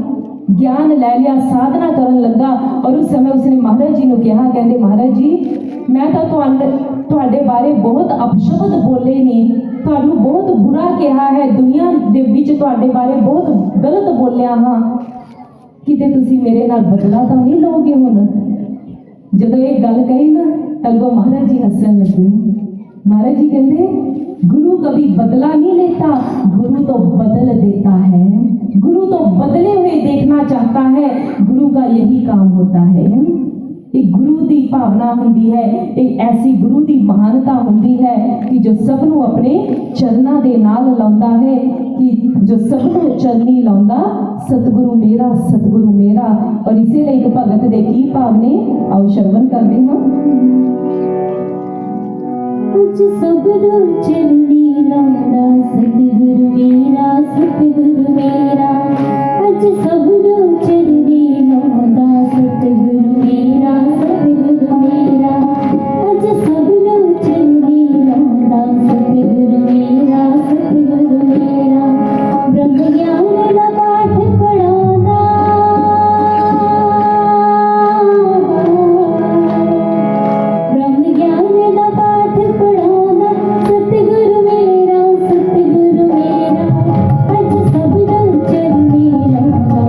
ज्ञान ले लिया, साधना करन लगा, और उस समय उसने महाराज जी को कहा, कहते महाराज जी मैं तो तुहाडे बारे बहुत अपशब्द बोले ने, तुहानू बहुत बुरा कहा है, दुनिया दे विच तुहाडे बारे बहुत गलत बोलिया हाँ, किते तुसी मेरे नाल बदला तो नहीं लोगे। हुण जदों ये गल कही ना, अगों महाराज जी हसन लगे। महाराज जी कहते गुरु कभी बदला नहीं लेता, गुरु तो बदल देता है, गुरु तो बदले हुए देखना चाहता है, गुरु का यही काम होता है। एक गुरु की भावना होती है, एक ऐसी गुरु की महानता होती है कि जो सबनों अपने चरणों के नाल लाउंदा है, कि जो सबनों चरनी लाउंदा सतगुरु मेरा, सतगुरु मेरा। और इसे लिए एक भगत दे की भाव ने आओ श्रवण करते हैं। कुछ सबनों चरनी लाउंदा सतगुरु मेरा, सतगुरु मेरा। अज सबनों चरनी लाउंदा सतगुरु मेरा, सतगुरु मेरा। अज सबनों चरनी लाउंदा सतगुरु मेरा, सतगुरु मेरा। ब्रह्म ज्ञान दा पाठ पढ़ाउंदा, ब्रह्म ज्ञान दा पाठ पढ़ाउंदा सतगुरु मेरा, सतगुरु मेरा। अज सबनों चरनी लाउंदा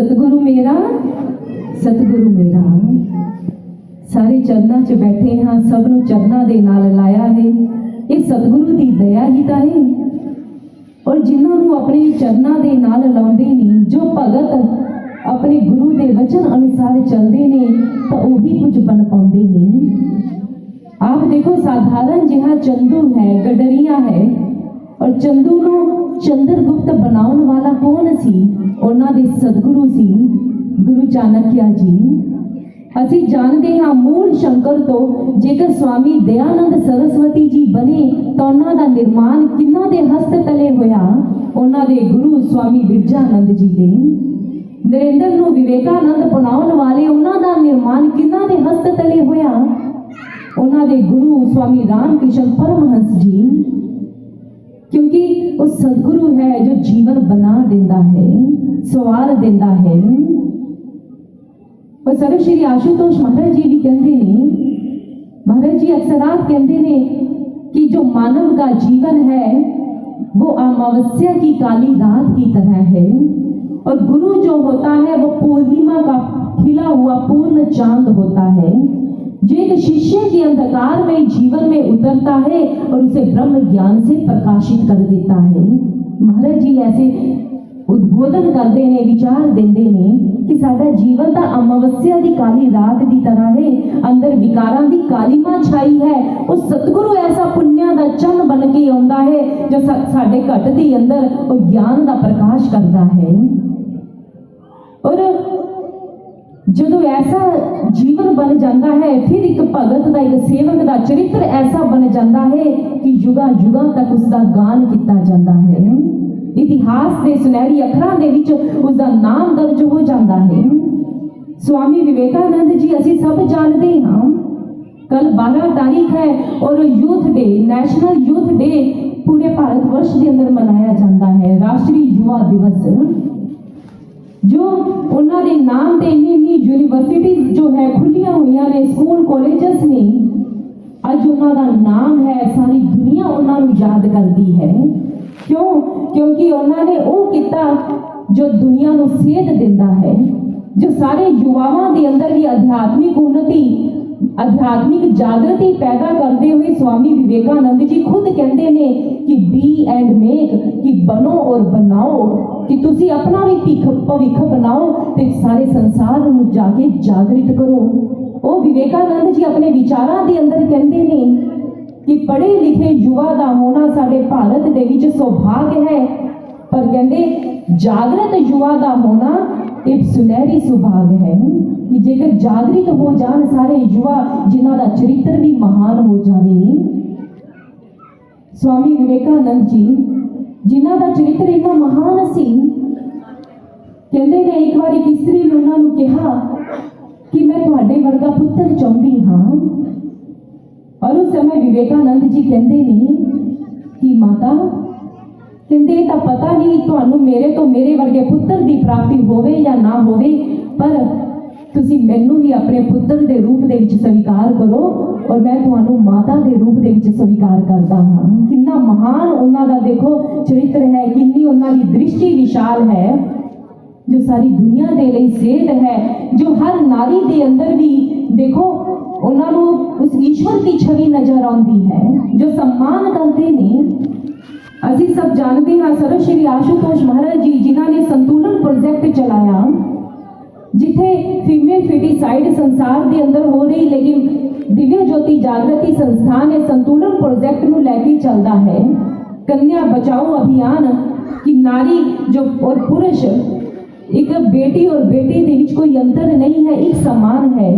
सतगुरु मेरा सारे चरणों च बैठे हाँ, सब नूं चरणों दे नाल लाया है। ये सतगुरु की दया ही तो है। और जिन्होंने अपने चरणों के नाल लाउंदे ने, जो भगत अपने गुरु के वचन अनुसार चलते ने, तो वही कुछ बन पाते नहीं। आप देखो, साधारण जिहा चंदू है, गडरिया है, और चंदू नूं चंद्रगुप्त बनाउण वाला कौन सी? उन्हां दे सतगुरु सी गुरु चाणक्य जी। असी जानते हाँ मूल शंकर तो जेकर स्वामी दयानंद सरस्वती जी बने तो उन्हां दा निर्माण किन्हां दे हस्त तले होया? उन्हां दे गुरु स्वामी विरजानंद जी दे। नरेंद्र नूं विवेकानंद बनाउण वाले उन्हां दा निर्माण किन्हां दे हस्त तले होया? उन्हां दे गुरु स्वामी रामकृष्ण परमहंस जी। क्योंकि वो सदगुरु है जो जीवन बना देता है, सवार देता है। और सर्व श्री आशुतोष महाराज जी भी कहते ने, महाराज जी अक्सर आप कहते ने कि जो मानव का जीवन है वो अमावस्या की काली रात की तरह है, और गुरु जो होता है वो पूर्णिमा का खिला हुआ पूर्ण चांद होता है, जो एक शिष्य के अंधकार में जीवन में उतरता है और उसे ब्रह्म ज्ञान से प्रकाशित कर देता है। महाराज जी ऐसे उद्बोधन करते हैं, विचार देते हैं कि साडा जीवन तो अमावस्या की काली रात की तरह है, अंदर विकारां की कालीमा छाई है। वो सतगुरु ऐसा पुण्य का चन्न बन के आता है जो साडे घट के अंदर वो ज्ञान का प्रकाश करता है। और जदों ऐसा जीवन बन जाता है, फिर एक भगत का, एक सेवक का चरित्र ऐसा बन जाता है कि युगां युगां तक उसका गान किया जाता है। इतिहास के सुनहरी अखरां दे विच उसका नाम दर्ज हो जाता है। स्वामी विवेकानंद जी असी सब जानते हाँ, कल 12 तारीख है और youth day, national youth day पूरे भारतवर्ष के अंदर मनाया जाता है, राष्ट्रीय युवा दिवस। जो उन्होंने नाम ते इन्नी यूनिवर्सिटी जो है खुलियां हुई ने, स्कूल कॉलेजेस ने, अज उन्होंने नाम है, सारी दुनिया उन्होंने याद करती है। क्यों? क्योंकि उन्होंने वो किया जो दुनिया को सेध देता है, जो सारे युवाओं के अंदर भी आध्यात्मिक उन्नति, आध्यात्मिक जागृति पैदा करते हुए स्वामी विवेकानंद जी खुद कहते हैं कि बी एंड मेक, कि बनो और बनाओ, कि तुसी अपना भी भविख बनाओ ते सारे संसार में जाके जागृत करो। वो विवेकानंद जी अपने विचारों के अंदर कहते हैं कि पढ़े लिखे युवा का होना साडे भारत दे विच सौभाग्य है, पर कहते जागृत युवा का होना एक सुनहरी सौभाग्य है कि जेकर जागृत हो जान सारे युवा, जिन्हां दा चरित्र भी महान हो जाए। स्वामी विवेकानंद जी जिन्हां दा चरित्र इतना महान सी, कहते ने एक बार एक स्त्री ने उन्होंने कहा कि मैं तुहाडे वर्गा पुत्र चाहती हाँ। और उस समय विवेकानंद जी कहते नहीं कि माता, कहते तो पता नहीं तुहानू मेरे तो मेरे वर्गे पुत्र की प्राप्ति होवे या ना होवे, पर तुसी मैनू ही अपने पुत्र के रूप दे विच स्वीकार करो और मैं तुहानू माता के रूप दे विच स्वीकार करता हाँ। कितना महान उन्हां दा देखो चरित्र है, कितनी उन्हां दी दृष्टि विशाल है, जो सारी दुनिया के लिए सेध है, जो हर नारी के अंदर भी देखो उन्होंने उस ईश्वर की छवि नजर आती है, जो सम्मान करते हैं। असी सब जानते हैं सर्व श्री आशुतोष महाराज जी जिन्होंने संतुलन प्रोजेक्ट चलाया, जिथे फीमेल फेटिसाइड संसार के अंदर हो रही, लेकिन दिव्य ज्योति जागृति संस्थान ने संतुलन प्रोजेक्ट को लैके चलता है। कन्या बचाओ अभियान कि नारी जो और पुरुष, एक बेटी और बेटे के बीच कोई अंतर नहीं है, एक समान है।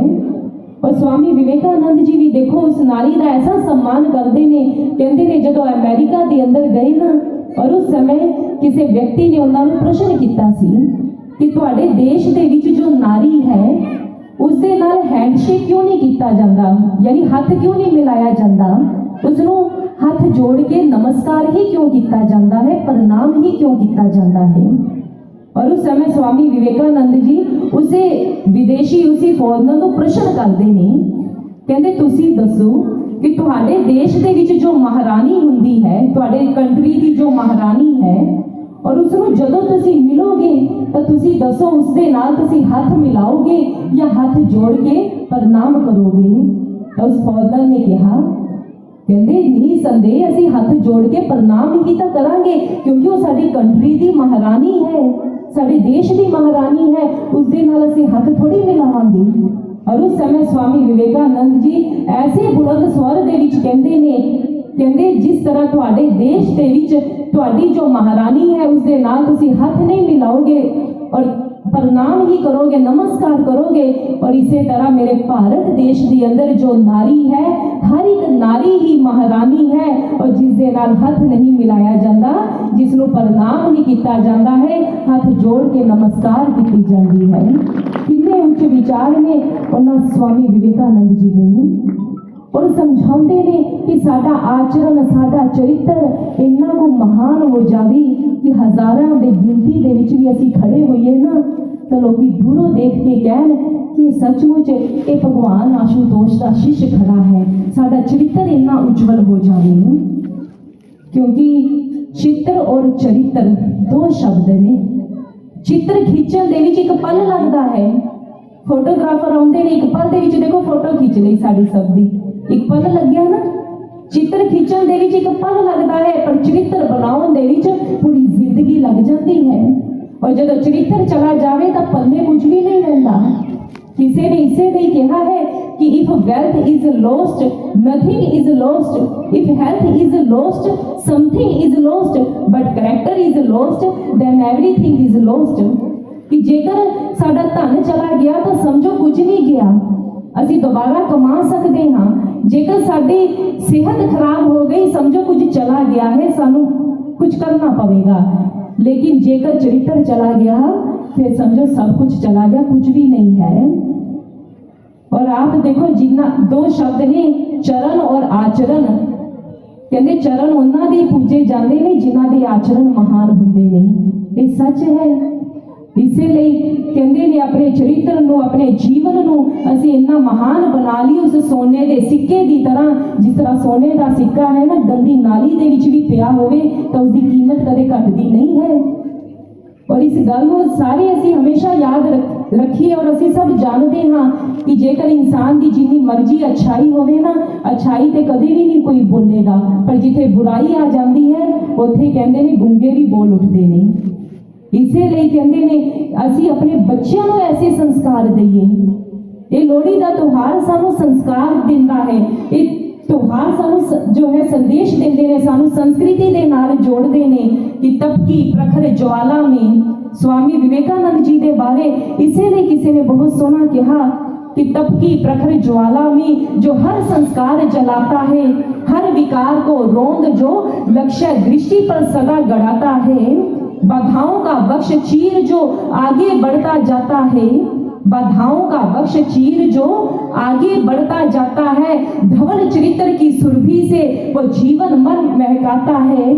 और स्वामी विवेकानंद जी भी देखो उस नारी का ऐसा सम्मान करते हैं, कहते हैं जब अमेरिका के अंदर गए ना, और उस समय किसी व्यक्ति ने उन्होंने प्रश्न किया कि तुहाडे देश के विच जो नारी है उसके नाल हैंडशेक क्यों नहीं किया जाता, यानी हाथ क्यों नहीं मिलाया जाता, उसनों हाथ जोड़ के नमस्कार ही क्यों किया जाता है, प्रणाम ही क्यों किया जाता है। और उस समय स्वामी विवेकानंद जी उसे विदेशी उसी फॉरनर को प्रश्न करते हैं, कहते तुसी दसो कि तुहाडे देश के विच जो महारानी हुंदी है, तुहाडे कंट्री की जो महारानी है, ਔਰ ਉਸ ਨੂੰ ਜਦੋਂ ਤੁਸੀਂ ਮਿਲੋਗੇ ਤਾਂ ਤੁਸੀਂ ਦੱਸੋ ਉਸ ਦੇ ਨਾਲ ਤੁਸੀਂ ਹੱਥ ਮਿਲਾਓਗੇ ਜਾਂ ਹੱਥ ਜੋੜ ਕੇ ਪ੍ਰਣਾਮ ਕਰੋਗੇ। ਤਾਂ ਉਸ ਫੌਜਦਾਰ ਨੇ ਕਿਹਾ, ਕਹਿੰਦੇ ਨਿਸੰਦੇਹ ਅਸੀਂ ਹੱਥ ਜੋੜ ਕੇ ਪ੍ਰਣਾਮ ਹੀ ਤਾਂ ਕਰਾਂਗੇ, ਕਿਉਂਕਿ ਉਹ ਸਾਡੀ ਕੰਟਰੀ ਦੀ ਮਹਾਰਾਣੀ ਹੈ, ਸਾਡੇ ਦੇਸ਼ ਦੀ ਮਹਾਰਾਣੀ ਹੈ, ਉਸ ਦੇ ਨਾਲ ਅਸੀਂ ਹੱਥ ਥੋੜੀ ਮਿਲਾਵਾਂਗੇ। ਔਰ ਉਸ ਸਮੇਂ ਸਵਾਮੀ ਵਿਵੇਕਾਨੰਦ ਜੀ ਐਸੇ ਬੁਲੰਦ ਸਵਰ ਦੇ ਵਿੱਚ ਕਹਿੰਦੇ ਨੇ, ਕਹਿੰਦੇ ਜਿਸ ਤਰ੍ਹਾਂ ਤੁਹਾਡੇ ਦੇਸ਼ ਦੇ ਵਿੱਚ ਤੁਹਾਡੀ ਜੋ ਮਹਾਰਾਣੀ ਹੈ ਉਸ ਦੇ ਨਾਲ ਤੁਸੀਂ ਹੱਥ ਨਹੀਂ ਮਿਲਾਓਗੇ ਔਰ प्रणाम ही करोगे, नमस्कार करोगे, और इसी तरह मेरे भारत देश के अंदर जो नारी है, हर एक नारी ही महारानी है, और जिस दे नाल हथ नहीं मिलाया जाता, जिसनों प्रणाम नहीं किया जाता है, हाथ जोड़ के नमस्कार की जाती है। कितने उच्च विचार ने उन्होंने स्वामी विवेकानंद जी ने और समझाते ने कि साडा आचरण, साडा चरित्र इन्ना को महान हो जाए कि हजारों के गिनती दे विच भी असीं खड़े होइए ना तो लोग दूरों देख के कहन कि सचमुच ये भगवान आशुतोष का शिष्य खड़ा है, साडा चरित्र इन्ना उज्जवल हो जाए। क्योंकि चित्र और चरित्र दो शब्द ने। चित्र खींचण दे विच एक पल लगता है, फोटोग्राफर आउंदे ने एक पल दे विच देखो फोटो खींच लई साडी सब दी, एक पल लग गया ना। चित्र खींचण दे विच एक पल लगता है, पर चरित्र बनाउण दे विच पूरी जिंदगी लग जाती है। और जब चरित्र चला जाए तो पल्ले कुछ भी नहीं रहता। किसी ने इसे नहीं कहा है कि if wealth is lost nothing is lost, if health is lost something is lost, but character is lost then everything is lost. कि जेकर साडा धन चला गया तो समझो कुछ नहीं गया, असी दोबारा कमा सकते हाँ। जेकर साडी सेहत खराब हो गई समझो कुछ चला गया है, सानू कुछ करना पवेगा। लेकिन जेकर चरित्र चला गया फिर समझो सब कुछ चला गया, कुछ भी नहीं है। और आप देखो जिन्ना दो शब्द ने चरण और आचरण, कहते चरण उन्हां दे पूजे जाते ने जिन्हां दे आचरण महान हुंदे ने, ये सच है। इसीलिए कहते ने अपने चरित्र नूं, अपने जीवन नूं असीं इन्ना महान बना ली उस सोने के सिक्के की तरह। जिस तरह सोने का सिक्का है ना गंदी नाली दे विच भी पिया होवे तो उसकी कीमत कदे घटदी नहीं है। और इस गल नूं सारे असीं हमेशा याद रखिए। और असीं सब जानते हाँ कि जेकर इंसान की जिन्नी मर्जी अच्छाई होवे ना, अच्छाई ते कदे भी नहीं कोई बोलेगा, पर जिथे बुराई आ जाती है उत्थे कहते ने गूंगे भी बोल उठते ने। इसीलिए कहते ने असी अपने बच्चों को ऐसे संस्कार दईए। ये लोहड़ी का त्योहार सानू संस्कार दिंदा है, ये त्योहार सानू जो है संदेश देंदे ने, सानू संस्कृति दे नाल जोड़दे ने। कि तपकी प्रखर ज्वाला में स्वामी विवेकानंद जी के बारे इसीलिए किसी ने बहुत सोना कहा कि तपकी प्रखर ज्वाला में जो हर संस्कार जलाता है, हर विकार को रोंद जो लक्ष्य दृष्टि पर सदा गड़ाता है, बाधाओं का वक्ष चीर जो आगे बढ़ता जाता है, बाधाओं का वक्ष चीर जो आगे बढ़ता जाता है, धवल चरित्र की सुरभि से वो जीवन मन महकाता है।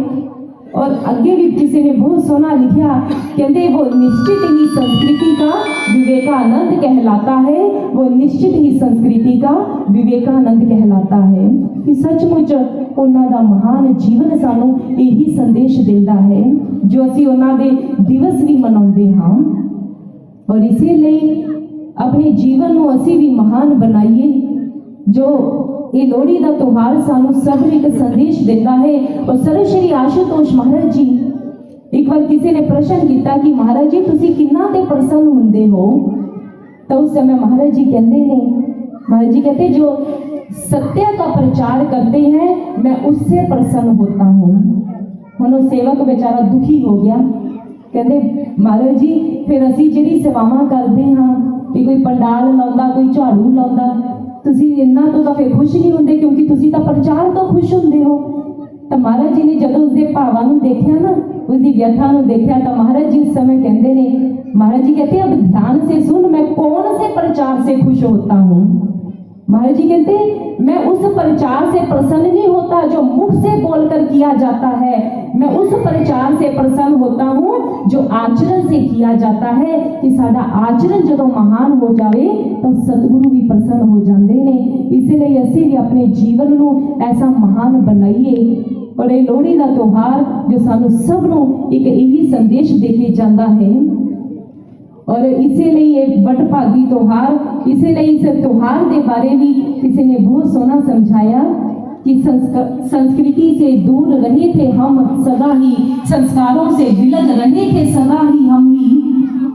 और आगे भी किसी ने बहुत सोना लिखा, कहते वो निश्चित ही संस्कृति का विवेकानंद कहलाता है, वो निश्चित ही संस्कृति का विवेकानंद कहलाता है। कि सचमुच उन्हों का महान जीवन सानू यही संदेश देता है जो असी उन्होंने दिवस भी मनाते हाँ। और इसीलिए अपने जीवन को असी भी महान बनाइए। जो ये लोहड़ी का त्योहार सानू सब एक संदेश देता है। और सर्वश्री आशुतोष महाराज जी एक बार किसी ने प्रश्न किया कि महाराज जी तुसी किन्ना ते प्रसन्न हुंदे हो, तो उस समय महाराज जी कहते ने, महाराज जी कहते जो सत्य का प्रचार करते हैं मैं उससे प्रसन्न होता हूँ। हुण सेवक बेचारा दुखी हो गया, कहते महाराज जी फिर असी जिहड़ी सेवावां करते हाँ भी कोई पंडाल लाउंदा, कोई झाड़ू लाउंदा, तुसी इन्ना तो फिर खुश नहीं होंदे क्योंकि तुसी तो प्रचार तो खुश होंदे हो। तो महाराज जी ने जब उसके भावां नूं देखिया ना, उसकी व्यथा नूं देखिया, तो महाराज जी उस समय कहते ने, महाराज जी कहते अब ध्यान से सुन, मैं कौन से प्रचार से खुश होता हूँ। महाराज जी कहते मैं उस प्रचार से प्रसन्न नहीं होता जो मुख से बोलकर किया जाता है, मैं उस प्रचार से प्रसन्न होता हूँ जो आचरण से किया जाता है। कि साडा आचरण जदों महान हो जाए तो सतगुरु भी प्रसन्न हो जाते हैं। इसलिए असीं भी अपने जीवन नूं ऐसा महान बनाइए। और ये लोहड़ी का त्योहार जो सानू सब नूं एक यही संदेश दे के जाता है। और इसीलिए ये बटभागी त्योहार, इसीलिए इस त्योहार के बारे भी किसी ने बहुत सोना समझाया कि संस्कृति से दूर रहे थे हम सदा ही, संस्कारों से विलग रहे थे सदा ही हम ही।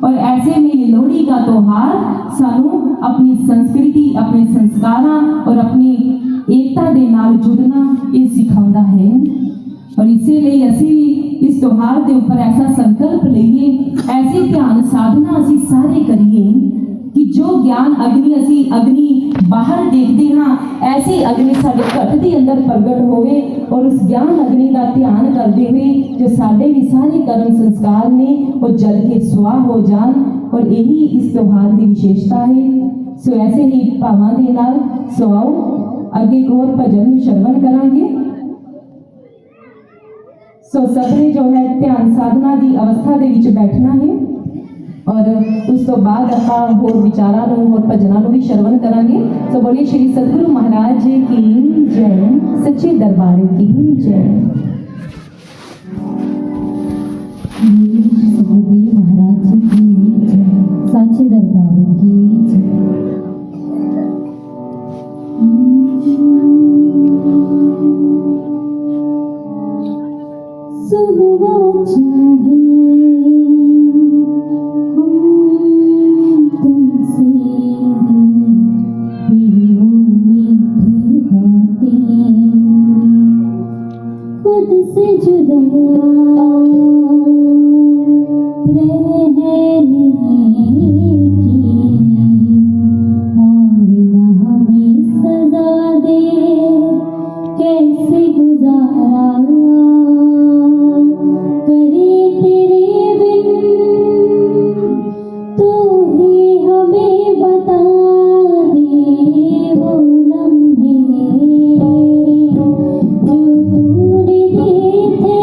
और ऐसे में ये लोहड़ी का त्योहार सानू अपनी संस्कृति, अपने संस्कारां और अपनी एकता दे नाल जुड़ना ये सिखाता है। और इसीलिए असी इस त्योहार के ऊपर ऐसा संकल्प लईए, ऐसी ध्यान साधना असी सारे करिए कि जो ज्ञान अग्नि असी अग्नि बाहर देखते हाँ, ऐसी अग्नि साडे घट के अंदर प्रगट होवे। और उस ज्ञान अग्नि का ध्यान करते हुए जो साडे भी सारे कर्म संस्कार ने वो जल के स्वाह हो जान। और यही इस त्योहार की विशेषता है। सो ऐसे ही भावां दे नाल सो आओ अगे एक और भजन श्रवण करांगे। सो सबने जो है ध्यान साधना की अवस्था के विच बैठना है और उस तो बाद आप होर विचारां नूं होर भजनां नूं भी श्रवण करांगे। सो बोलिए श्री सतगुरु महाराज जी की जय, सच्चे दरबार की जय। सतगुरु महाराज जी की जय, साचे दरबार की जय। सुनना चाहे हम तुमसे प्रियों मीठी बातें, खुद से जुदा रहने की, और न हमें सजा दे कैसे गुजारा करे तेरे बिन। तू ही हमें बता दे वो लम्हे जो तूने दिए थे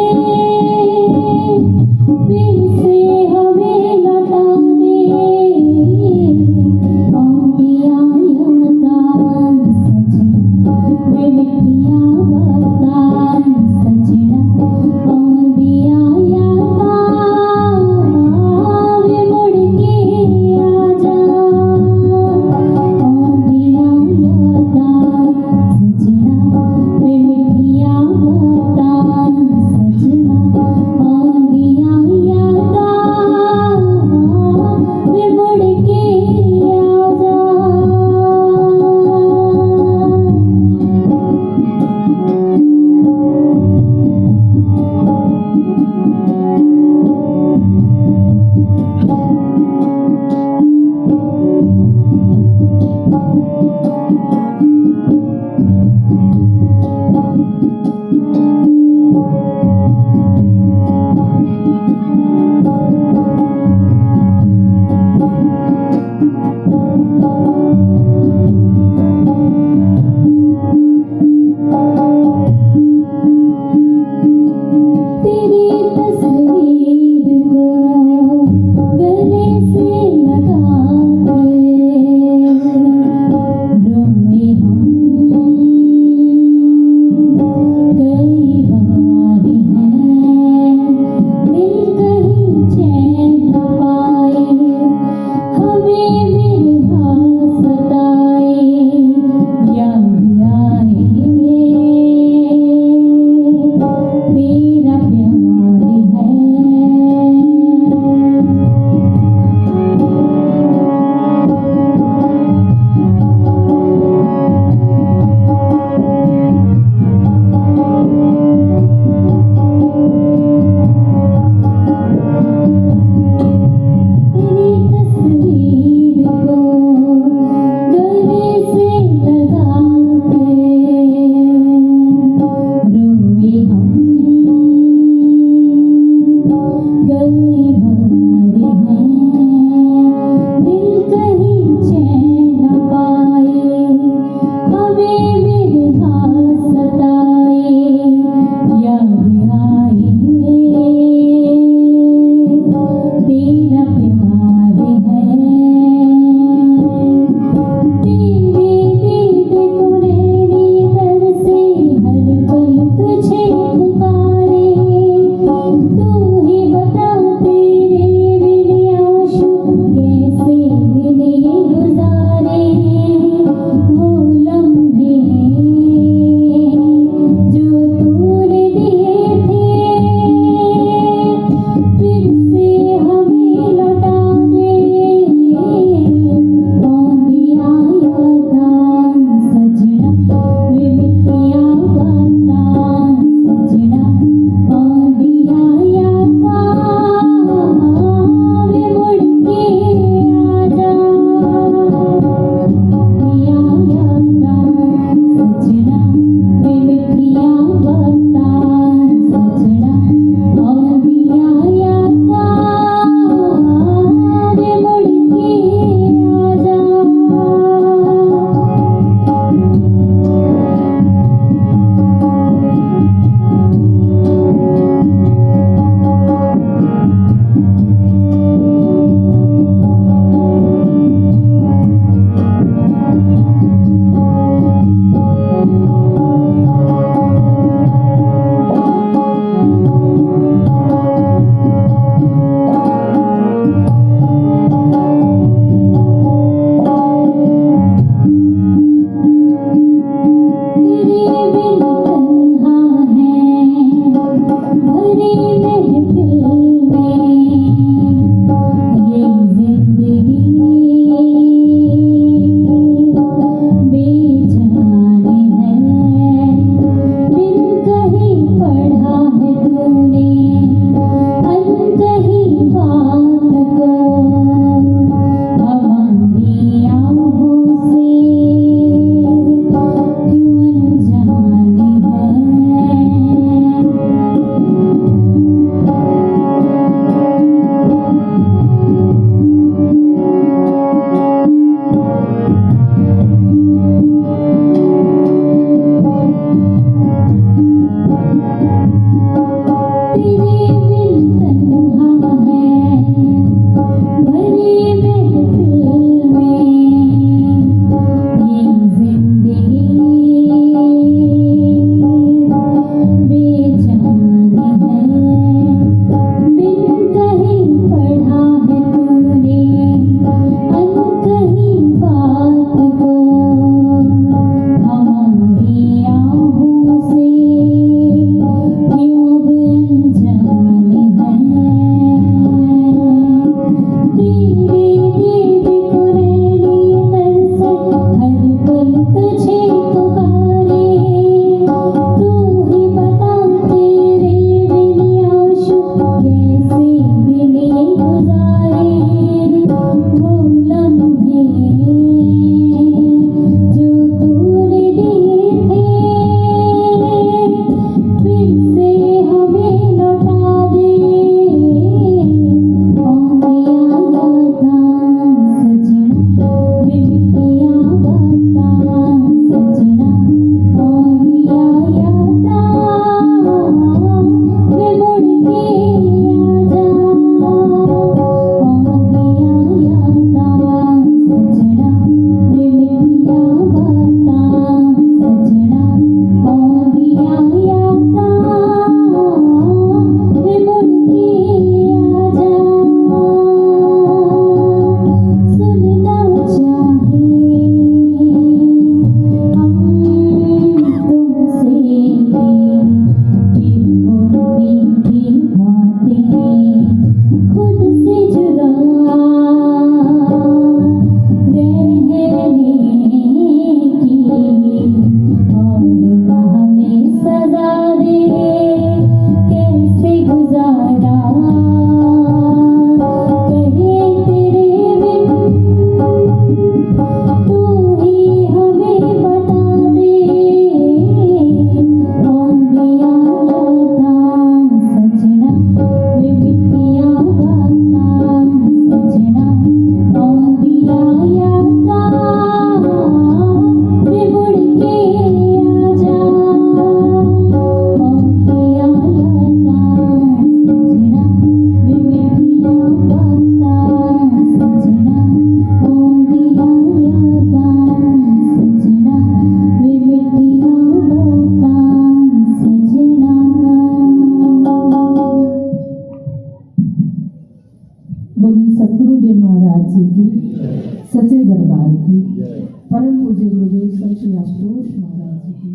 पूज्य गुरुदेव श्री आशुतोष महाराज जी की।